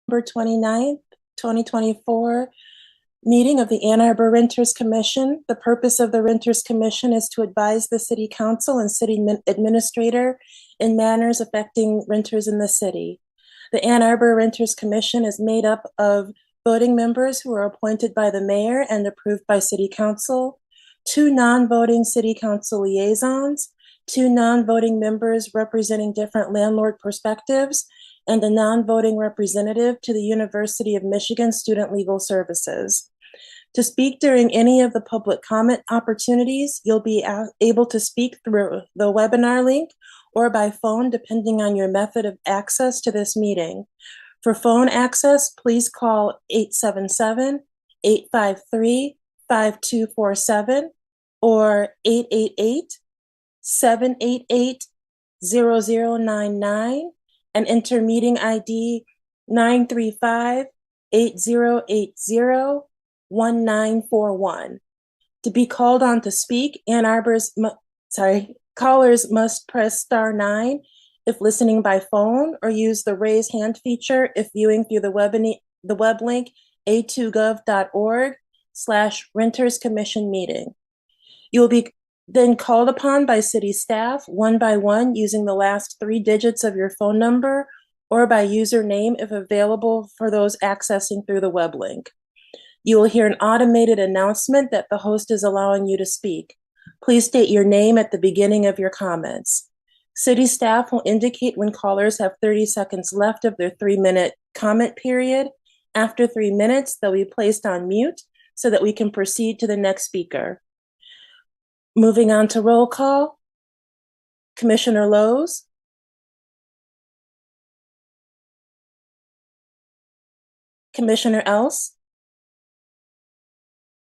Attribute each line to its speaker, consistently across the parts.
Speaker 1: November 29th, 2024 meeting of the Ann Arbor Renters Commission. The purpose of the Renters Commission is to advise the City Council and City Administrator in matters affecting renters in the city. The Ann Arbor Renters Commission is made up of voting members who are appointed by the mayor and approved by City Council, 2 non-voting City Council liaisons, 2 non-voting members representing different landlord perspectives, and a non-voting representative to the University of Michigan Student Legal Services. To speak during any of the public comment opportunities, you'll be able to speak through the webinar link or by phone, depending on your method of access to this meeting. For phone access, please call 877-853-5247 or 888-788-0099 and enter meeting ID 935-8080-1941. To be called on to speak, callers must press *9 if listening by phone, or use the raise hand feature if viewing through the web link a2gov.org/renterscommission-meeting. You will be then called upon by city staff one by one using the last 3 digits of your phone number or by username if available for those accessing through the web link. You will hear an automated announcement that the host is allowing you to speak. Please state your name at the beginning of your comments. City staff will indicate when callers have 30 seconds left of their 3-minute comment period. After 3 minutes, they'll be placed on mute so that we can proceed to the next speaker. Moving on to roll call. Commissioner Lowe's. Commissioner Else.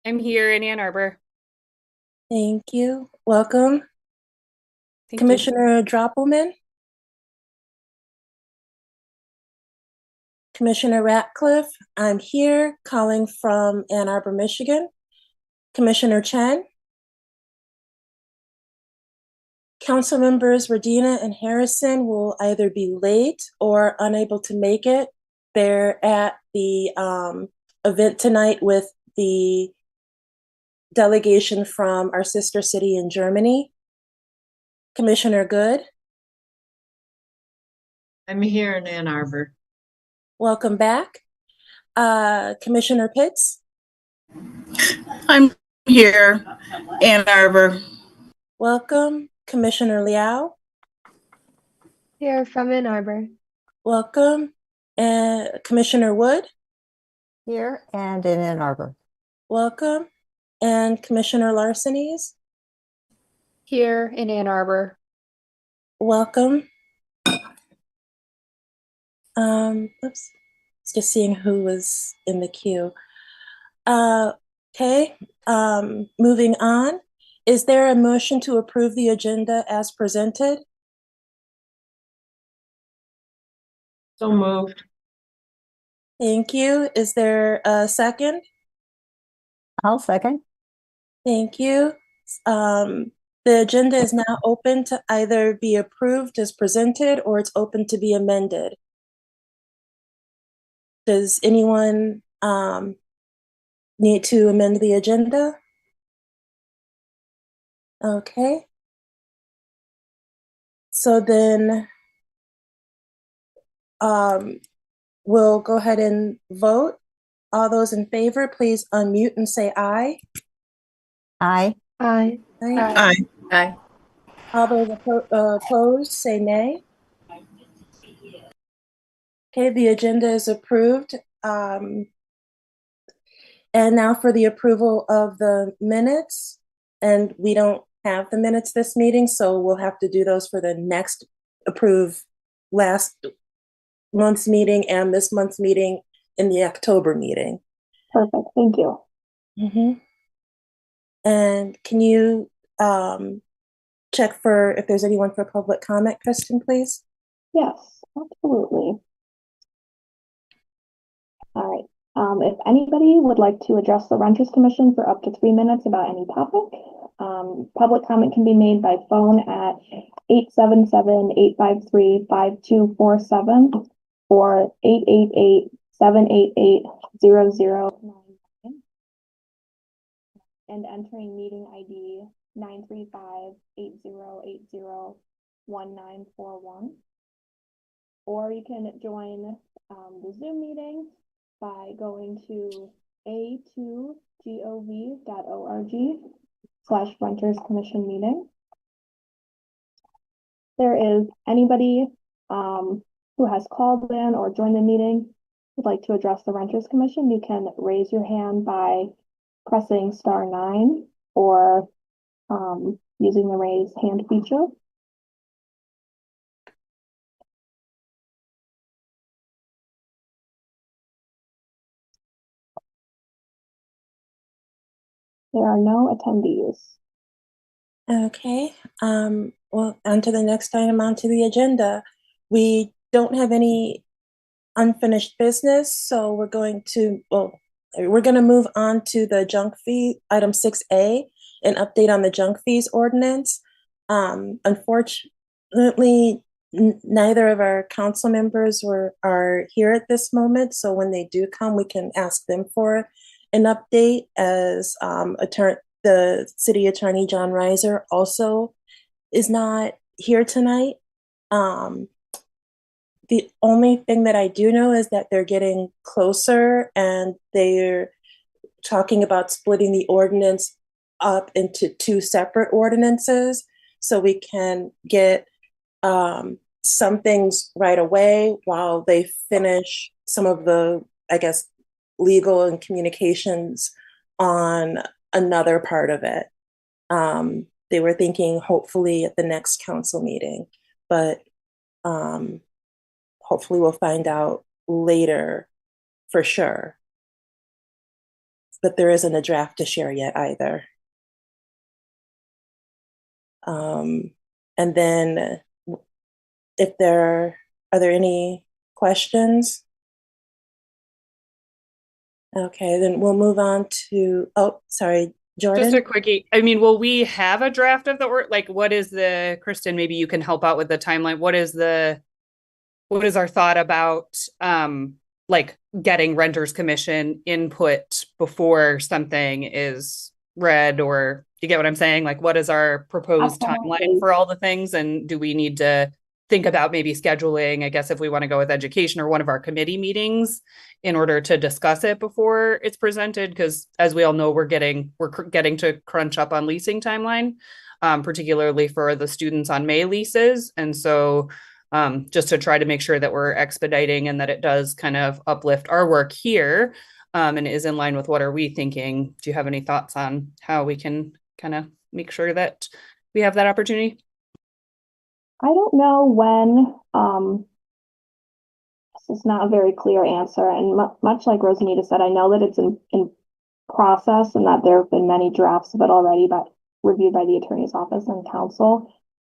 Speaker 2: I'm here in Ann Arbor.
Speaker 1: Thank you. Welcome.
Speaker 2: Thank
Speaker 1: Commissioner Droppelman. Commissioner Ratcliffe, I'm here calling from Ann Arbor, Michigan. Commissioner Chen. Council members Radina and Harrison will either be late or unable to make it. They're at the event tonight with the delegation from our sister city in Germany. Commissioner Good.
Speaker 3: I'm here in Ann Arbor.
Speaker 1: Welcome back. Commissioner Pitts.
Speaker 4: I'm here, Ann Arbor.
Speaker 1: Welcome. Commissioner Liao.
Speaker 5: Here from Ann Arbor.
Speaker 1: Welcome. And Commissioner Wood.
Speaker 6: Here and in Ann Arbor.
Speaker 1: Welcome. And Commissioner Larsenes.
Speaker 5: Here in Ann Arbor.
Speaker 1: Welcome. Oops. Just seeing who was in the queue. Okay. Moving on. Is there a motion to approve the agenda as presented?
Speaker 3: So moved.
Speaker 1: Thank you. Is there a second?
Speaker 6: I'll second.
Speaker 1: Thank you. The agenda is now open to either be approved as presented or it's open to be amended. Does anyone need to amend the agenda? Okay. So then we'll go ahead and vote. All those in favor, please unmute and say aye.
Speaker 6: Aye.
Speaker 5: Aye.
Speaker 4: Aye.
Speaker 3: Aye.
Speaker 1: All those opposed, say nay. Okay, the agenda is approved. And now for the approval of the minutes. And we don't have the minutes this meeting, so we'll have to do those for the next last month's meeting and this month's meeting in the October meeting.
Speaker 5: Perfect. Thank you.
Speaker 1: And can you check for if there's anyone for public comment, Kristen, please?
Speaker 7: Yes, absolutely. All right. If anybody would like to address the Renters Commission for up to 3 minutes about any topic, public comment can be made by phone at 877-853-5247 or 788-0099 and entering meeting ID 935-8080-1941. Or you can join the Zoom meeting by going to a2gov.org/Renters Commission meeting. There is anybody who has called in or joined the meeting would like to address the Renters Commission, you can raise your hand by pressing *9 or using the raise hand feature. There are no attendees.
Speaker 1: Okay, well, on to the next item onto the agenda. We don't have any unfinished business, so we're going to move on to the junk fee, item 6A, an update on the junk fees ordinance. Unfortunately, neither of our council members are here at this moment, so when they do come, we can ask them for an update, as the city attorney, John Reiser, also is not here tonight. The only thing that I do know is that they're getting closer and they're talking about splitting the ordinance up into two separate ordinances so we can get some things right away while they finish some of the, I guess, legal and communications on another part of it. They were thinking hopefully at the next council meeting, but hopefully we'll find out later for sure. But there isn't a draft to share yet either. And then are there any questions? Okay, then we'll move on to, oh, sorry, Jordan.
Speaker 2: Just a quickie. I mean, will we have a draft of what is Kristen, maybe you can help out with the timeline. What is our thought about getting renters commission input before something is read, or you get what I'm saying? Like, what is our proposed timeline for all the things? And do we need to think about maybe scheduling, I guess, if we want to go with education or one of our committee meetings in order to discuss it before it's presented? Because as we all know, we're getting to crunch up on leasing timeline, particularly for the students on May leases. And so just to try to make sure that we're expediting and that it does kind of uplift our work here and is in line with what are we thinking. Do you have any thoughts on how we can kind of make sure that we have that opportunity?
Speaker 7: I don't know when, this is not a very clear answer. And much like Rosanita said, I know that it's in process and that there have been many drafts of it already, but reviewed by the attorney's office and council.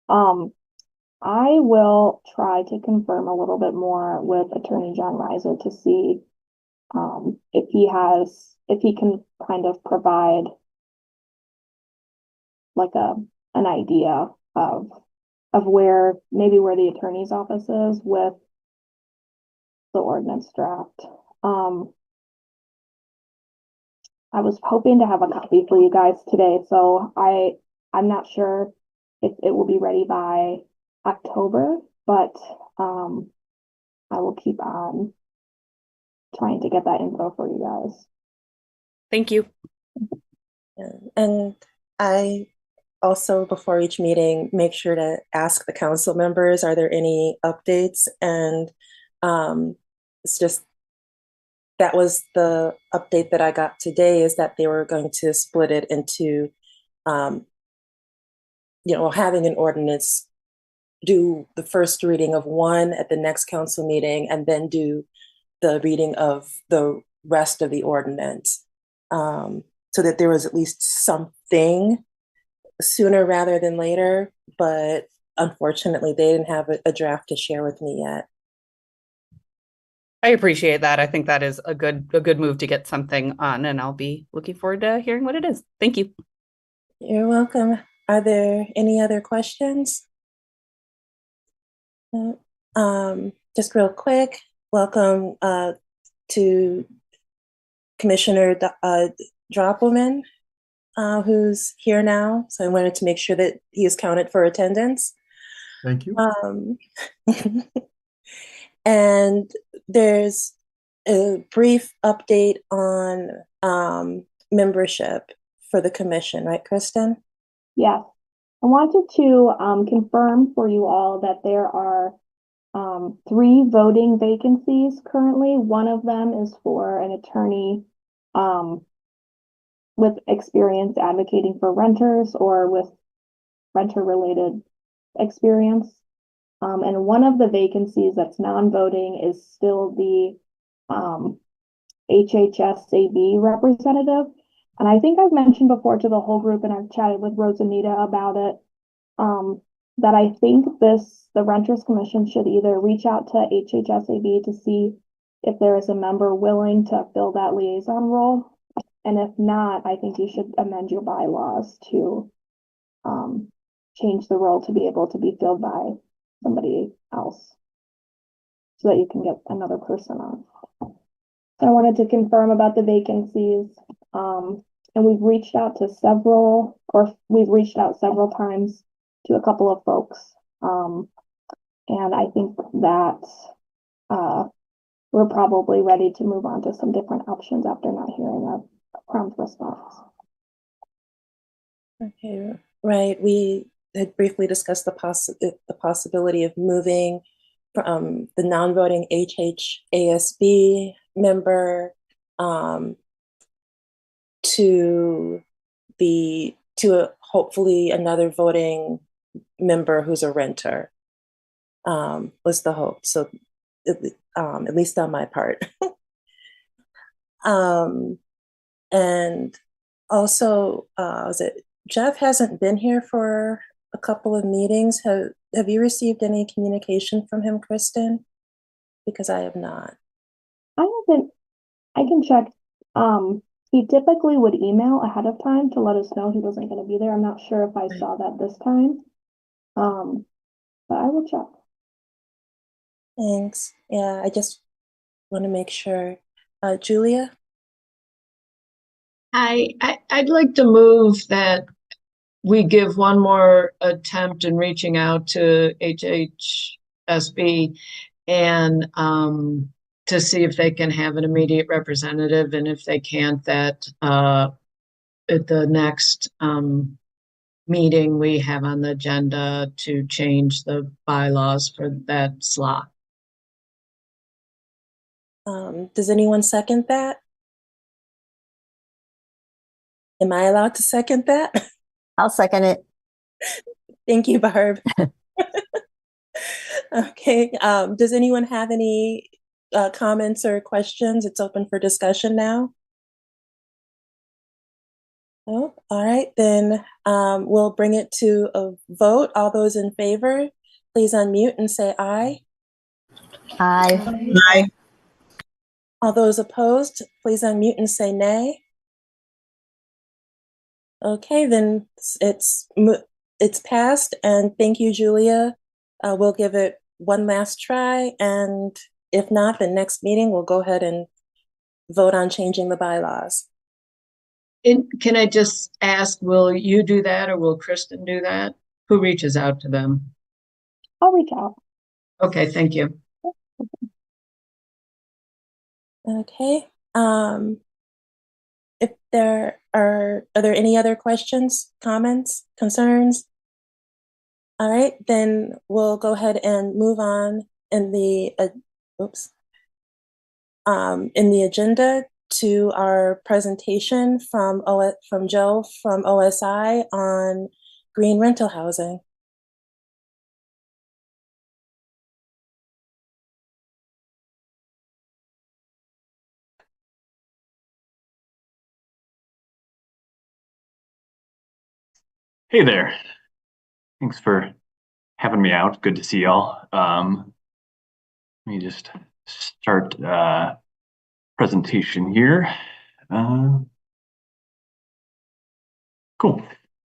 Speaker 7: I will try to confirm a little bit more with Attorney John Reiser to see if he can kind of provide like an idea of where the attorney's office is with the ordinance draft. I was hoping to have a copy for you guys today, so I'm not sure if it will be ready by October, but I will keep on trying to get that info for you guys.
Speaker 2: Thank you.
Speaker 1: And I also, before each meeting, make sure to ask the council members, are there any updates? And it's just, that was the update that I got today, is that they were going to split it into, having an ordinance, do the first reading of one at the next council meeting, and then do the reading of the rest of the ordinance, so that there was at least something sooner rather than later. But unfortunately, they didn't have a draft to share with me yet.
Speaker 2: I appreciate that. I think that is a good move to get something on, and I'll be looking forward to hearing what it is. Thank you.
Speaker 1: You're welcome. Are there any other questions? Just real quick, welcome to Commissioner Droppelman, who's here now. So I wanted to make sure that he is counted for attendance.
Speaker 8: Thank you.
Speaker 1: And there's a brief update on membership for the commission, right, Kristen?
Speaker 7: Yes. I wanted to confirm for you all that there are 3 voting vacancies currently. One of them is for an attorney with experience advocating for renters or with renter-related experience. And one of the vacancies that's non-voting is still the HHSAB representative. And I think I've mentioned before to the whole group, and I've chatted with Rosanita about it, that I think the Renters Commission should either reach out to HHSAB to see if there is a member willing to fill that liaison role. And if not, I think you should amend your bylaws to change the role to be able to be filled by somebody else so that you can get another person on. I wanted to confirm about the vacancies. And we've reached out several times to a couple of folks. And I think that we're probably ready to move on to some different options after not hearing a prompt response.
Speaker 1: Okay, right. We had briefly discussed the possibility of moving from the non-voting HHASB member to hopefully another voting member who's a renter, was the hope. So at least on my part. And also, Jeff hasn't been here for a couple of meetings. Have you received any communication from him, Kristen? Because I have not.
Speaker 7: I haven't. I can check. He typically would email ahead of time to let us know he wasn't going to be there. I'm not sure if I saw that this time. But I will check.
Speaker 1: Thanks. Yeah, I just want to make sure. Julia?
Speaker 3: I'd like to move that we give one more attempt in reaching out to HHSB and to see if they can have an immediate representative, and if they can't, that at the next meeting we have on the agenda to change the bylaws for that slot.
Speaker 1: Does anyone second that? Am I allowed to second that?
Speaker 6: I'll second it.
Speaker 1: Thank you, Barb. Okay. Does anyone have any comments or questions? It's open for discussion now. Oh, all right. Then we'll bring it to a vote. All those in favor, please unmute and say aye.
Speaker 6: Aye.
Speaker 4: Aye.
Speaker 1: All those opposed, please unmute and say nay. Okay, then it's passed, and thank you, Julia. We'll give it one last try, and if not, the next meeting we'll go ahead and vote on changing the bylaws.
Speaker 3: And can I just ask, will you do that or will Kristen do that? Who reaches out to them?
Speaker 7: I'll reach out.
Speaker 3: Okay, thank you.
Speaker 1: Okay. If there are there any other questions, comments, concerns? All right, then we'll go ahead and move on in the agenda to our presentation from Joe from OSI on green rental housing.
Speaker 9: Hey there. Thanks for having me out. Good to see y'all. Let me just start presentation here. Cool.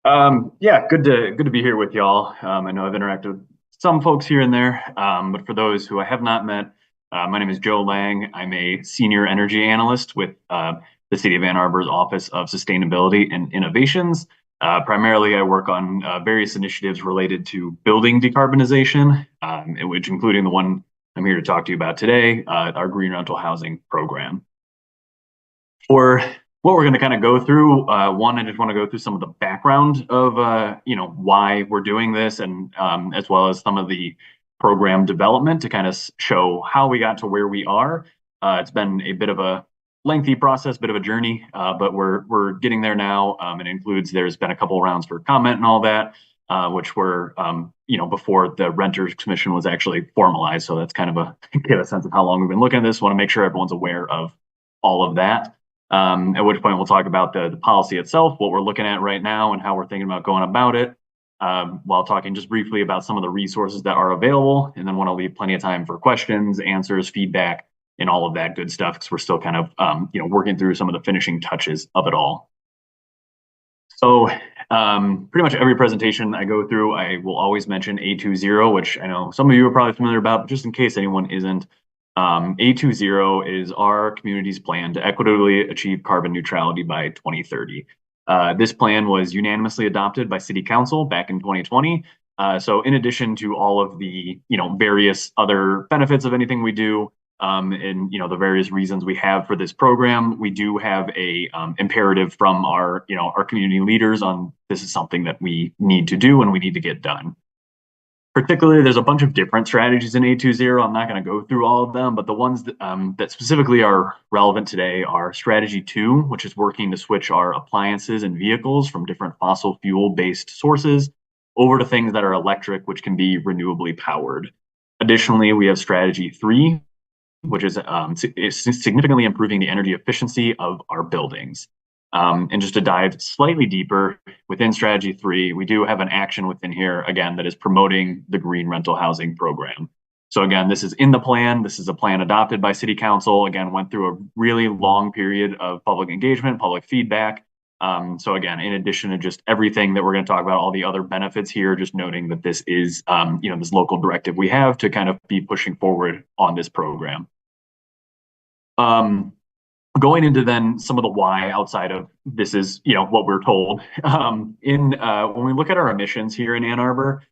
Speaker 9: Yeah, good to be here with y'all. I know I've interacted with some folks here and there, but for those who I have not met, My name is Joe Lang. I'm a senior energy analyst with the City of Ann Arbor's Office of Sustainability and Innovations. Primarily, I work on various initiatives related to building decarbonization, which including the one I'm here to talk to you about today, our green rental housing program. For what we're going to kind of go through, one, I just want to go through some of the background of why we're doing this, and as well as some of the program development to kind of show how we got to where we are. It's been a bit of a lengthy process, bit of a journey, but we're getting there now. It includes, there's been a couple rounds for comment and all that, which were before the Renters Commission was actually formalized. So that's kind of a give a sense of how long we've been looking at this. Want to make sure everyone's aware of all of that. At which point we'll talk about the policy itself, what we're looking at right now, and how we're thinking about going about it. While talking just briefly about some of the resources that are available, and then want to leave plenty of time for questions, answers, feedback, and all of that good stuff, because we're still kind of working through some of the finishing touches of it all. So pretty much every presentation I go through, I will always mention A20, which I know some of you are probably familiar about, but just in case anyone isn't, A20 is our community's plan to equitably achieve carbon neutrality by 2030. This plan was unanimously adopted by City Council back in 2020. So in addition to all of the various other benefits of anything we do, and the various reasons we have for this program, we do have a imperative from our community leaders on this is something that we need to do and we need to get done. Particularly, there's a bunch of different strategies in A20. I'm not going to go through all of them, but the ones that specifically are relevant today are Strategy 2, which is working to switch our appliances and vehicles from different fossil fuel-based sources over to things that are electric, which can be renewably powered. Additionally, we have Strategy 3, which is significantly improving the energy efficiency of our buildings. And just to dive slightly deeper within Strategy 3, we do have an action within here, again, that is promoting the green rental housing program. So again, this is in the plan. This is a plan adopted by City Council. Again, went through a really long period of public engagement, public feedback. So again, in addition to just everything that we're going to talk about, all the other benefits here, just noting that this is, this local directive we have to kind of be pushing forward on this program. Going into then some of the why outside of this is, what we're told. When we look at our emissions here in Ann Arbor,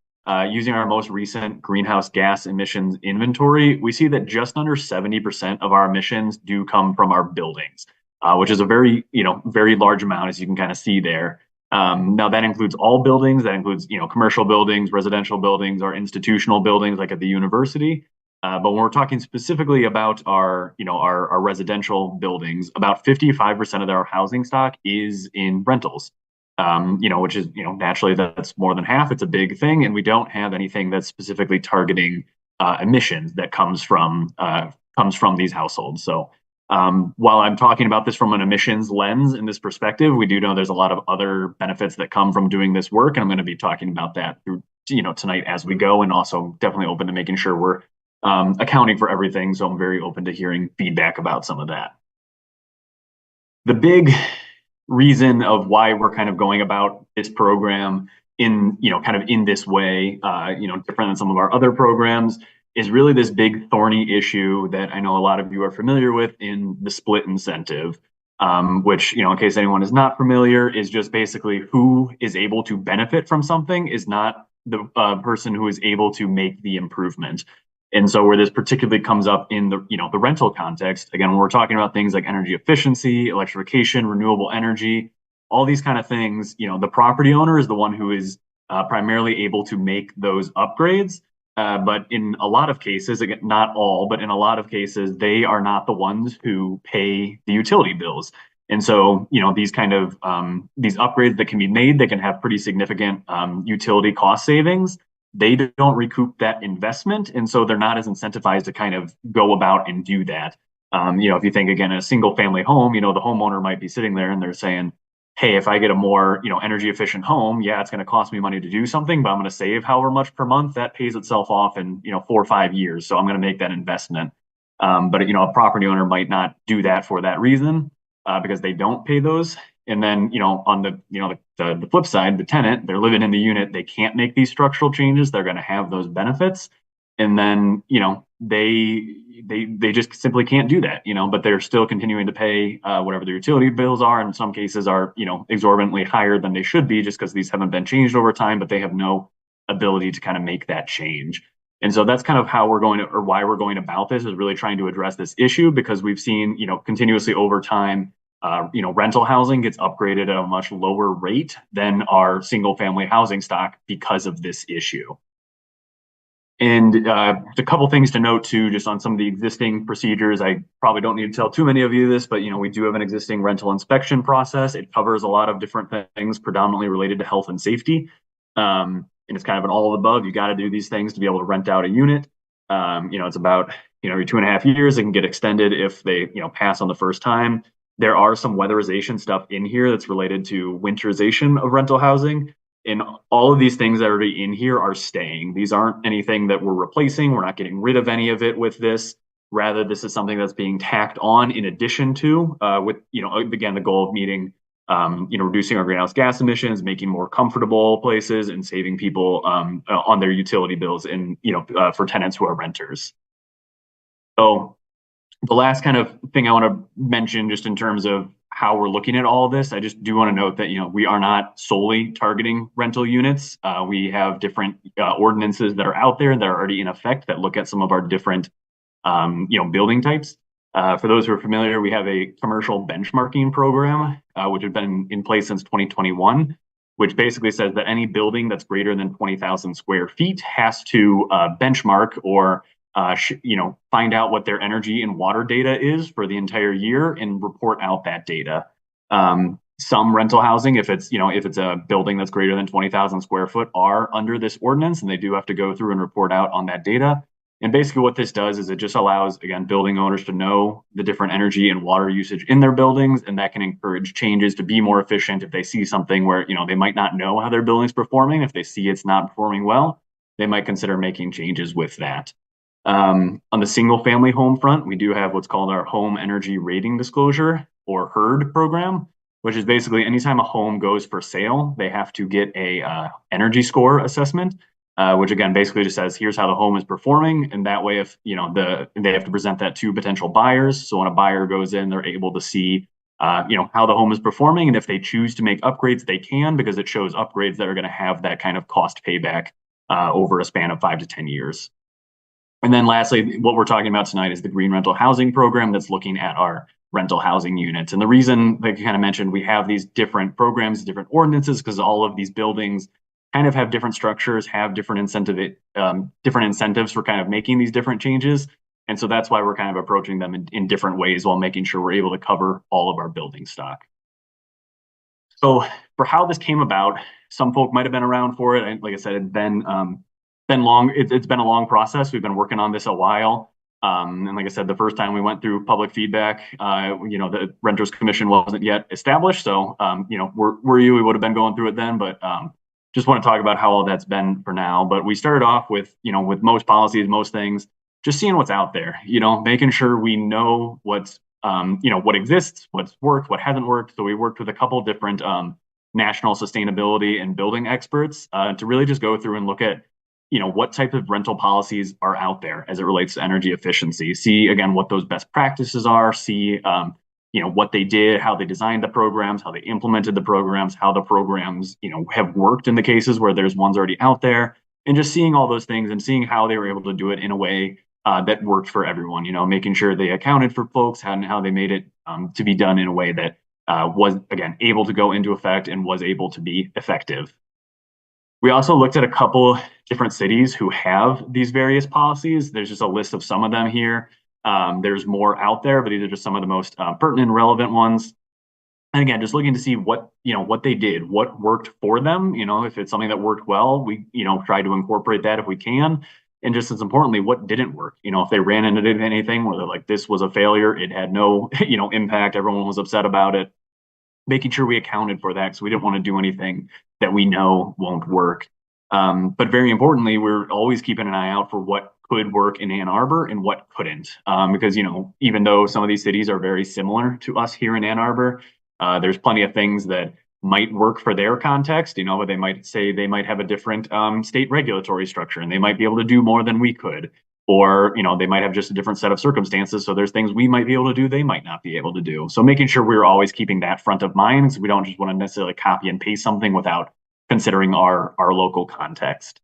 Speaker 9: using our most recent greenhouse gas emissions inventory, we see that just under 70% of our emissions do come from our buildings, which is a very, very large amount, as you can kind of see there. Now that includes all buildings. That includes, commercial buildings, residential buildings, our institutional buildings, like at the university. But when we're talking specifically about our residential buildings, about 55% of our housing stock is in rentals, which is, naturally that's more than half. It's a big thing. And we don't have anything that's specifically targeting emissions that comes from these households. So while I'm talking about this from an emissions lens in this perspective, we do know there's a lot of other benefits that come from doing this work. And I'm going to be talking about that through, tonight as we go, and also definitely open to making sure we're accounting for everything. So I'm very open to hearing feedback about some of that. The big reason of why we're kind of going about this program in, kind of in this way, different than some of our other programs, is really this big thorny issue that I know a lot of you are familiar with in the split incentive, which, in case anyone is not familiar, is just basically who is able to benefit from something is not the person who is able to make the improvement. And so where this particularly comes up in the, the rental context, again, when we're talking about things like energy efficiency, electrification, renewable energy, all these kind of things, the property owner is the one who is primarily able to make those upgrades. But in a lot of cases, again, not all, but in a lot of cases, they are not the ones who pay the utility bills. And so, these kind of these upgrades that can be made, they can have pretty significant utility cost savings. They don't recoup that investment, and so they're not as incentivized to kind of go about and do that. If you think again, in a single family home, the homeowner might be sitting there and they're saying, hey, if I get a more, energy efficient home, yeah, it's going to cost me money to do something, but I'm going to save however much per month. That pays itself off in, 4 or 5 years. So I'm going to make that investment. But, a property owner might not do that for that reason because they don't pay those. And then, on the flip side, the tenant, they're living in the unit, they can't make these structural changes. They're going to have those benefits. And then, they just simply can't do that, but they're still continuing to pay whatever their utility bills are. In some cases are, exorbitantly higher than they should be just because these haven't been changed over time, but they have no ability to kind of make that change. And so that's kind of how we're going to, or why we're going about this, is really trying to address this issue, because we've seen, continuously over time, rental housing gets upgraded at a much lower rate than our single family housing stock because of this issue. And a couple things to note too, just on some of the existing procedures. I probably don't need to tell too many of you this, but we do have an existing rental inspection process. It covers a lot of different things, predominantly related to health and safety. And it's kind of an all of the above. You got to do these things to be able to rent out a unit. It's about every 2.5 years. It can get extended if they pass on the first time. There are some weatherization stuff in here that's related to winterization of rental housing. And all of these things that are already in here are staying. These aren't anything that we're replacing. We're not getting rid of any of it with this. Rather, this is something that's being tacked on in addition to, with, again, the goal of meeting, reducing our greenhouse gas emissions, making more comfortable places, and saving people on their utility bills, and, for tenants who are renters. So the last kind of thing I want to mention, just in terms of how we're looking at all of this, I just do want to note that, we are not solely targeting rental units. We have different ordinances that are out there that are already in effect that look at some of our different, building types. For those who are familiar, we have a commercial benchmarking program, which has been in place since 2021, which basically says that any building that's greater than 20,000 square feet has to benchmark, or find out what their energy and water data is for the entire year and report out that data. Some rental housing, if it's a building that's greater than 20,000 square foot, are under this ordinance, and they do have to go through and report out on that data. And basically what this does is it just allows, again, building owners to know the different energy and water usage in their buildings, and that can encourage changes to be more efficient. If they see something where, they might not know how their building's performing, if they see it's not performing well, they might consider making changes with that. On the single family home front, we do have what's called our Home Energy Rating Disclosure, or HERD program, which is basically anytime a home goes for sale, they have to get a energy score assessment, which again basically just says, here's how the home is performing. And that way, if they have to present that to potential buyers. So when a buyer goes in, they're able to see how the home is performing, and if they choose to make upgrades, they can, because it shows upgrades that are going to have that kind of cost payback over a span of 5 to 10 years. And then lastly, what we're talking about tonight is the Green Rental Housing Program that's looking at our rental housing units. And the reason, like you kind of mentioned, we have these different programs, different ordinances, because all of these buildings kind of have different structures, have different incentives for kind of making these different changes. And so that's why we're kind of approaching them in different ways, while making sure we're able to cover all of our building stock. So for how this came about, some folk might have been around for it. And like I said, it's been long. It's been a long process. We've been working on this a while. And like I said, the first time we went through public feedback, the Renters Commission wasn't yet established. So, were you, we would have been going through it then, but just want to talk about how all that's been for now. But we started off with, with most policies, most things, just seeing what's out there, making sure we know what's, what exists, what's worked, what hasn't worked. So we worked with a couple different national sustainability and building experts to really just go through and look at, what type of rental policies are out there as it relates to energy efficiency. See, again, what those best practices are, see, what they did, how they designed the programs, how they implemented the programs, how the programs, have worked in the cases where there's ones already out there, and just seeing all those things and seeing how they were able to do it in a way that worked for everyone, making sure they accounted for folks and how they made it to be done in a way that was, again, able to go into effect and was able to be effective. We also looked at a couple different cities who have these various policies. There's just a list of some of them here. There's more out there, but these are just some of the most pertinent and relevant ones. And again, just looking to see what they did, what worked for them. If it's something that worked well, we, try to incorporate that if we can. And just as importantly, what didn't work. If they ran into anything where they're like, this was a failure, it had no, impact, everyone was upset about it, making sure we accounted for that, because we didn't want to do anything that we know won't work. But very importantly, we're always keeping an eye out for what could work in Ann Arbor and what couldn't. Because, even though some of these cities are very similar to us here in Ann Arbor, there's plenty of things that might work for their context, but they might say they might have a different state regulatory structure, and they might be able to do more than we could. or, they might have just a different set of circumstances. So there's things we might be able to do, they might not be able to do. So making sure we're always keeping that front of mind, so we don't just want to necessarily copy and paste something without considering our local context.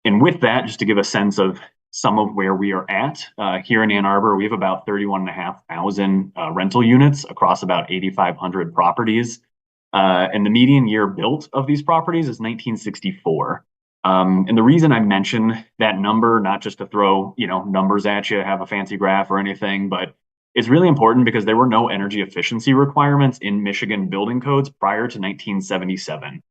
Speaker 9: And with that, just to give a sense of some of where we are at, here in Ann Arbor, we have about 31,500 rental units across about 8,500 properties. And the median year built of these properties is 1964. And the reason I mention that number, not just to throw, numbers at you, have a fancy graph or anything, but it's really important because there were no energy efficiency requirements in Michigan building codes prior to 1977.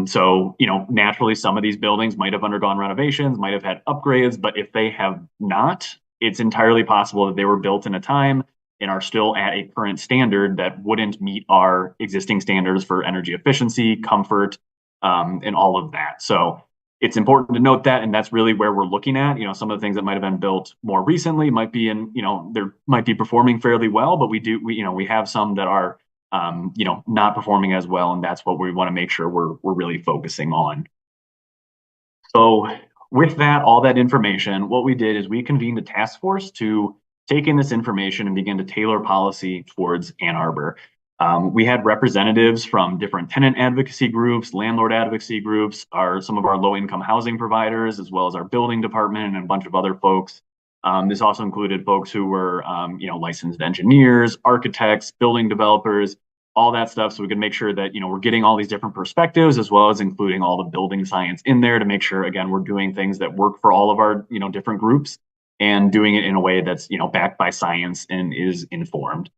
Speaker 9: So, naturally, some of these buildings might have undergone renovations, might have had upgrades, but if they have not, it's entirely possible that they were built in a time and are still at a current standard that wouldn't meet our existing standards for energy efficiency, comfort, and all of that. So it's important to note that, and that's really where we're looking at. Some of the things that might have been built more recently might be they might be performing fairly well, but we have some that are not performing as well, and that's what we want to make sure we're really focusing on. So with that, all that information, what we did is we convened a task force to take in this information and begin to tailor policy towards Ann Arbor. We had representatives from different tenant advocacy groups, landlord advocacy groups, some of our low-income housing providers, as well as our building department and a bunch of other folks. This also included folks who were, licensed engineers, architects, building developers, all that stuff. So we could make sure that, we're getting all these different perspectives, as well as including all the building science in there to make sure, again, we're doing things that work for all of our, different groups and doing it in a way that's, backed by science and is informed.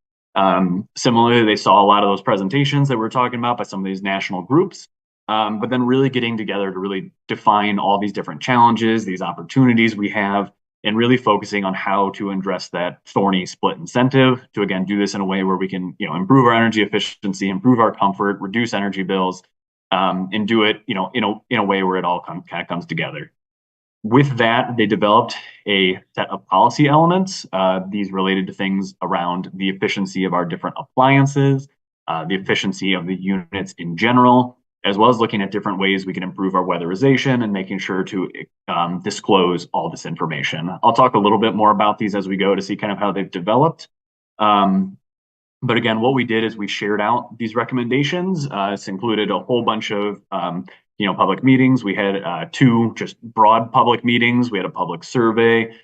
Speaker 9: Similarly, they saw a lot of those presentations that we're talking about by some of these national groups, but then really getting together to really define all these different challenges, these opportunities we have, and really focusing on how to address that thorny split incentive to, again, do this in a way where we can, improve our energy efficiency, improve our comfort, reduce energy bills, and do it, in a way where it all kind of comes together. With that, they developed a set of policy elements, these related to things around the efficiency of our different appliances, the efficiency of the units in general, as well as looking at different ways we can improve our weatherization and making sure to disclose all this information. I'll talk a little bit more about these as we go to see kind of how they've developed. But again, what we did is we shared out these recommendations. It's included a whole bunch of public meetings. We had 2 just broad public meetings. We had a public survey.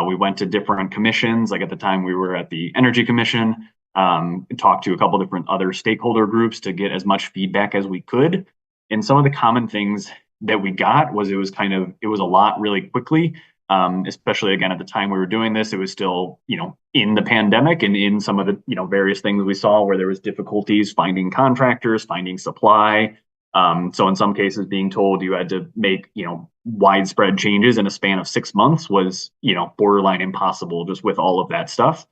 Speaker 9: We went to different commissions. Like at the time we were at the Energy Commission, talked to a couple different other stakeholder groups to get as much feedback as we could. And some of the common things that we got was it was a lot really quickly. Especially again, at the time we were doing this, it was still, in the pandemic and in some of the, various things we saw where there was difficulties finding contractors, finding supply. So in some cases being told you had to make, widespread changes in a span of 6 months was, borderline impossible just with all of that stuff.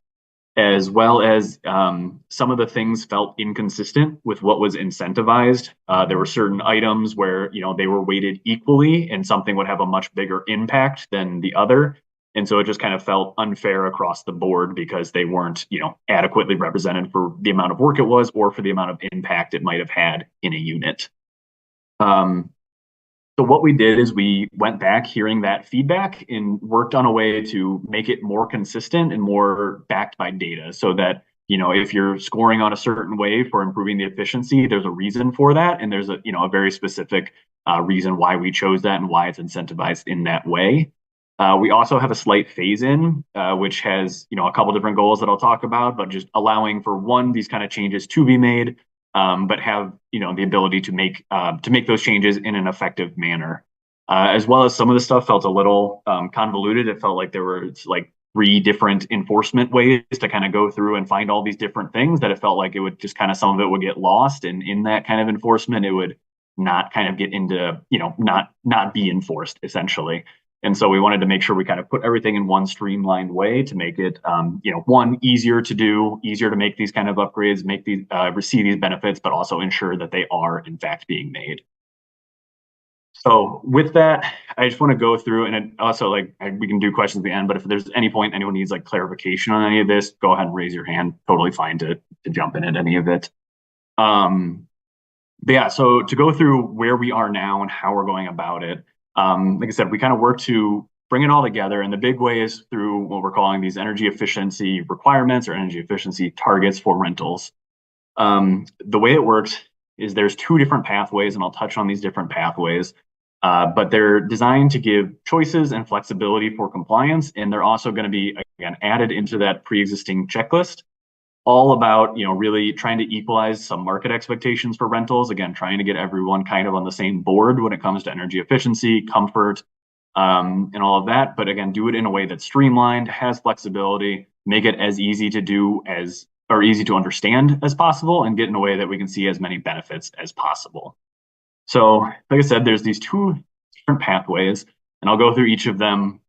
Speaker 9: As well as some of the things felt inconsistent with what was incentivized. There were certain items where they were weighted equally and something would have a much bigger impact than the other. And so it just kind of felt unfair across the board because they weren't adequately represented for the amount of work it was or for the amount of impact it might have had in a unit. So what we did is we went back hearing that feedback and worked on a way to make it more consistent and more backed by data so that, if you're scoring on a certain way for improving the efficiency, there's a reason for that. And there's a very specific reason why we chose that and why it's incentivized in that way. We also have a slight phase in, which has, a couple different goals that I'll talk about, but just allowing for these kind of changes to be made. But have the ability to make those changes in an effective manner, as well as some of the stuff felt a little convoluted. It felt like there were 3 different enforcement ways to kind of go through and find all these different things that it felt like it would just kind of some of it would get lost, and in that kind of enforcement, it would not kind of get into not be enforced essentially. And so we wanted to make sure we kind of put everything in one streamlined way to make it, one, easier to do, easier to make these kind of upgrades, make these, receive these benefits, but also ensure that they are in fact being made. So with that, I just want to go through, and also we can do questions at the end, but if there's any point anyone needs clarification on any of this, go ahead and raise your hand. Totally fine to jump in at any of it. But yeah, so to go through where we are now and how we're going about it. Like I said, we kind of work to bring it all together. And the big way is through what we're calling these energy efficiency requirements or energy efficiency targets for rentals. The way it works is there's two different pathways, and I'll touch on these different pathways. But they're designed to give choices and flexibility for compliance, and they're also going to be, again, added into that pre-existing checklist, all about, really trying to equalize some market expectations for rentals. Again, trying to get everyone kind of on the same board when it comes to energy efficiency, comfort, and all of that. But again, do it in a way that's streamlined, has flexibility, make it as easy to do or easy to understand as possible, and get in a way that we can see as many benefits as possible. So, like I said, there's these two different pathways, and I'll go through each of them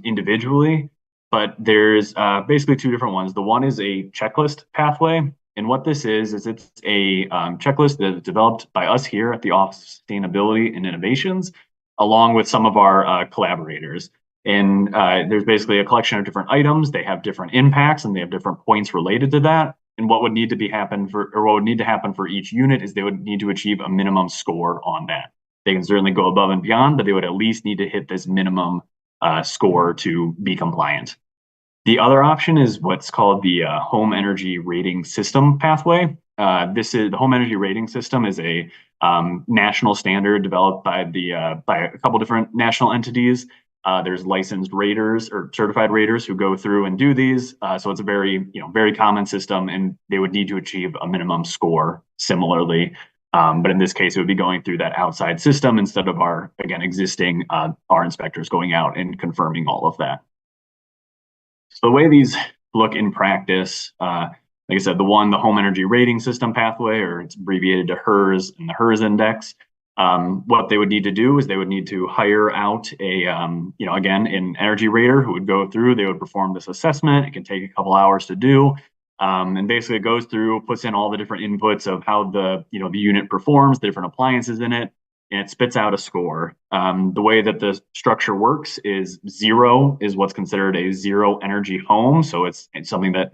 Speaker 9: individually, but there's basically two different ones. The one is a checklist pathway, and what this is it's a checklist that is developed by us here at the Office of Sustainability and Innovations, along with some of our collaborators. And there's basically a collection of different items. They have different impacts, and they have different points related to that. And what would need to happen for each unit is they would need to achieve a minimum score on that. They can certainly go above and beyond, but they would at least need to hit this minimum score to be compliant. The other option is what's called the Home Energy Rating System pathway. The Home Energy Rating System is a national standard developed by a couple different national entities. There's licensed raters or certified raters who go through and do these. So it's a very common system, and they would need to achieve a minimum score similarly. But in this case, it would be going through that outside system instead of our existing our inspectors going out and confirming all of that. So the way these look in practice, like I said, the Home Energy Rating System pathway, or it's abbreviated to HERS, and the HERS index. What they would need to do is they would need to hire out an energy rater who would go through. They would perform this assessment. It can take a couple hours to do, and basically it goes through, puts in all the different inputs of how the unit performs, the different appliances in it, and it spits out a score. The way that the structure works is 0 is what's considered a zero energy home. So it's something that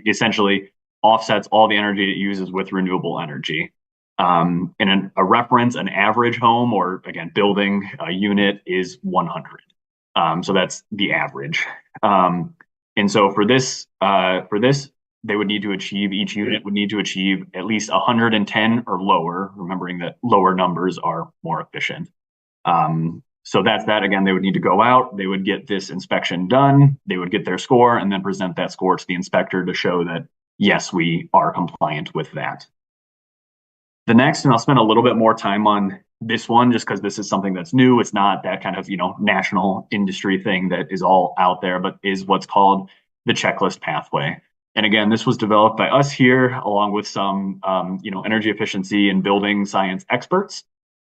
Speaker 9: essentially offsets all the energy it uses with renewable energy. And a reference, an average home, or again, building a unit is 100. So that's the average. And so for this, they would need to achieve, each unit would need to achieve at least 110 or lower, remembering that lower numbers are more efficient. So that's that. Again, they would need to go out, they would get this inspection done, they would get their score, and then present that score to the inspector to show that, yes, we are compliant with that. The next, and I'll spend a little bit more time on this one just because this is something that's new. It's not that kind of, national industry thing that is all out there, but is what's called the checklist pathway. And again, this was developed by us here along with some, energy efficiency and building science experts.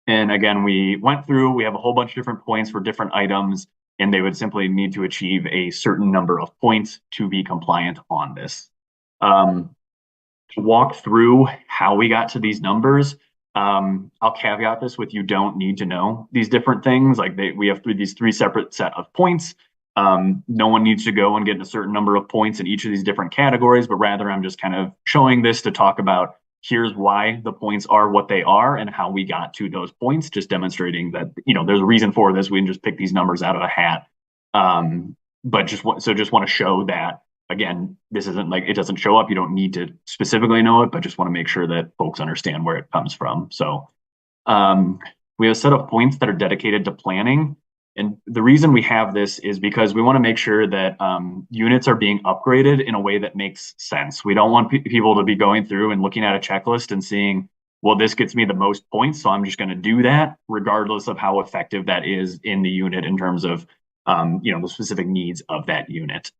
Speaker 9: And again, we have a whole bunch of different points for different items, and they would simply need to achieve a certain number of points to be compliant on this. To walk through how we got to these numbers, I'll caveat this with, you don't need to know these different things. Like we have these three separate set of points. No one needs to go and get a certain number of points in each of these different categories, but rather I'm just kind of showing this to talk about, here's why the points are what they are and how we got to those points, just demonstrating that, there's a reason for this. We didn't just pick these numbers out of a hat. But just want to show that, again, this isn't like, it doesn't show up. You don't need to specifically know it, but just want to make sure that folks understand where it comes from. So we have a set of points that are dedicated to planning. And the reason we have this is because we want to make sure that units are being upgraded in a way that makes sense. We don't want people to be going through and looking at a checklist and seeing, well, this gets me the most points, so I'm just going to do that, regardless of how effective that is in the unit in terms of the specific needs of that unit.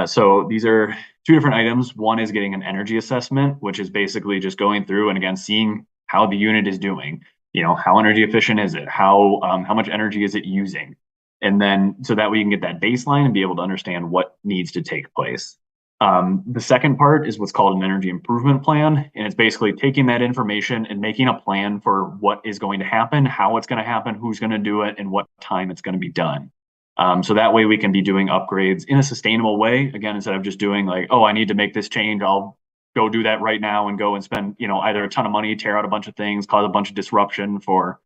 Speaker 9: So these are two different items. One is getting an energy assessment, which is basically just going through and again, seeing how the unit is doing. How energy efficient is it? How much energy is it using? And then so that we can get that baseline and be able to understand what needs to take place. The second part is what's called an energy improvement plan. And it's basically taking that information and making a plan for what is going to happen, how it's going to happen, who's going to do it, and what time it's going to be done. So that way we can be doing upgrades in a sustainable way. Again, instead of just doing like, oh, I need to make this change, I'll go do that right now and go and spend, either a ton of money, tear out a bunch of things, cause a bunch of disruption for,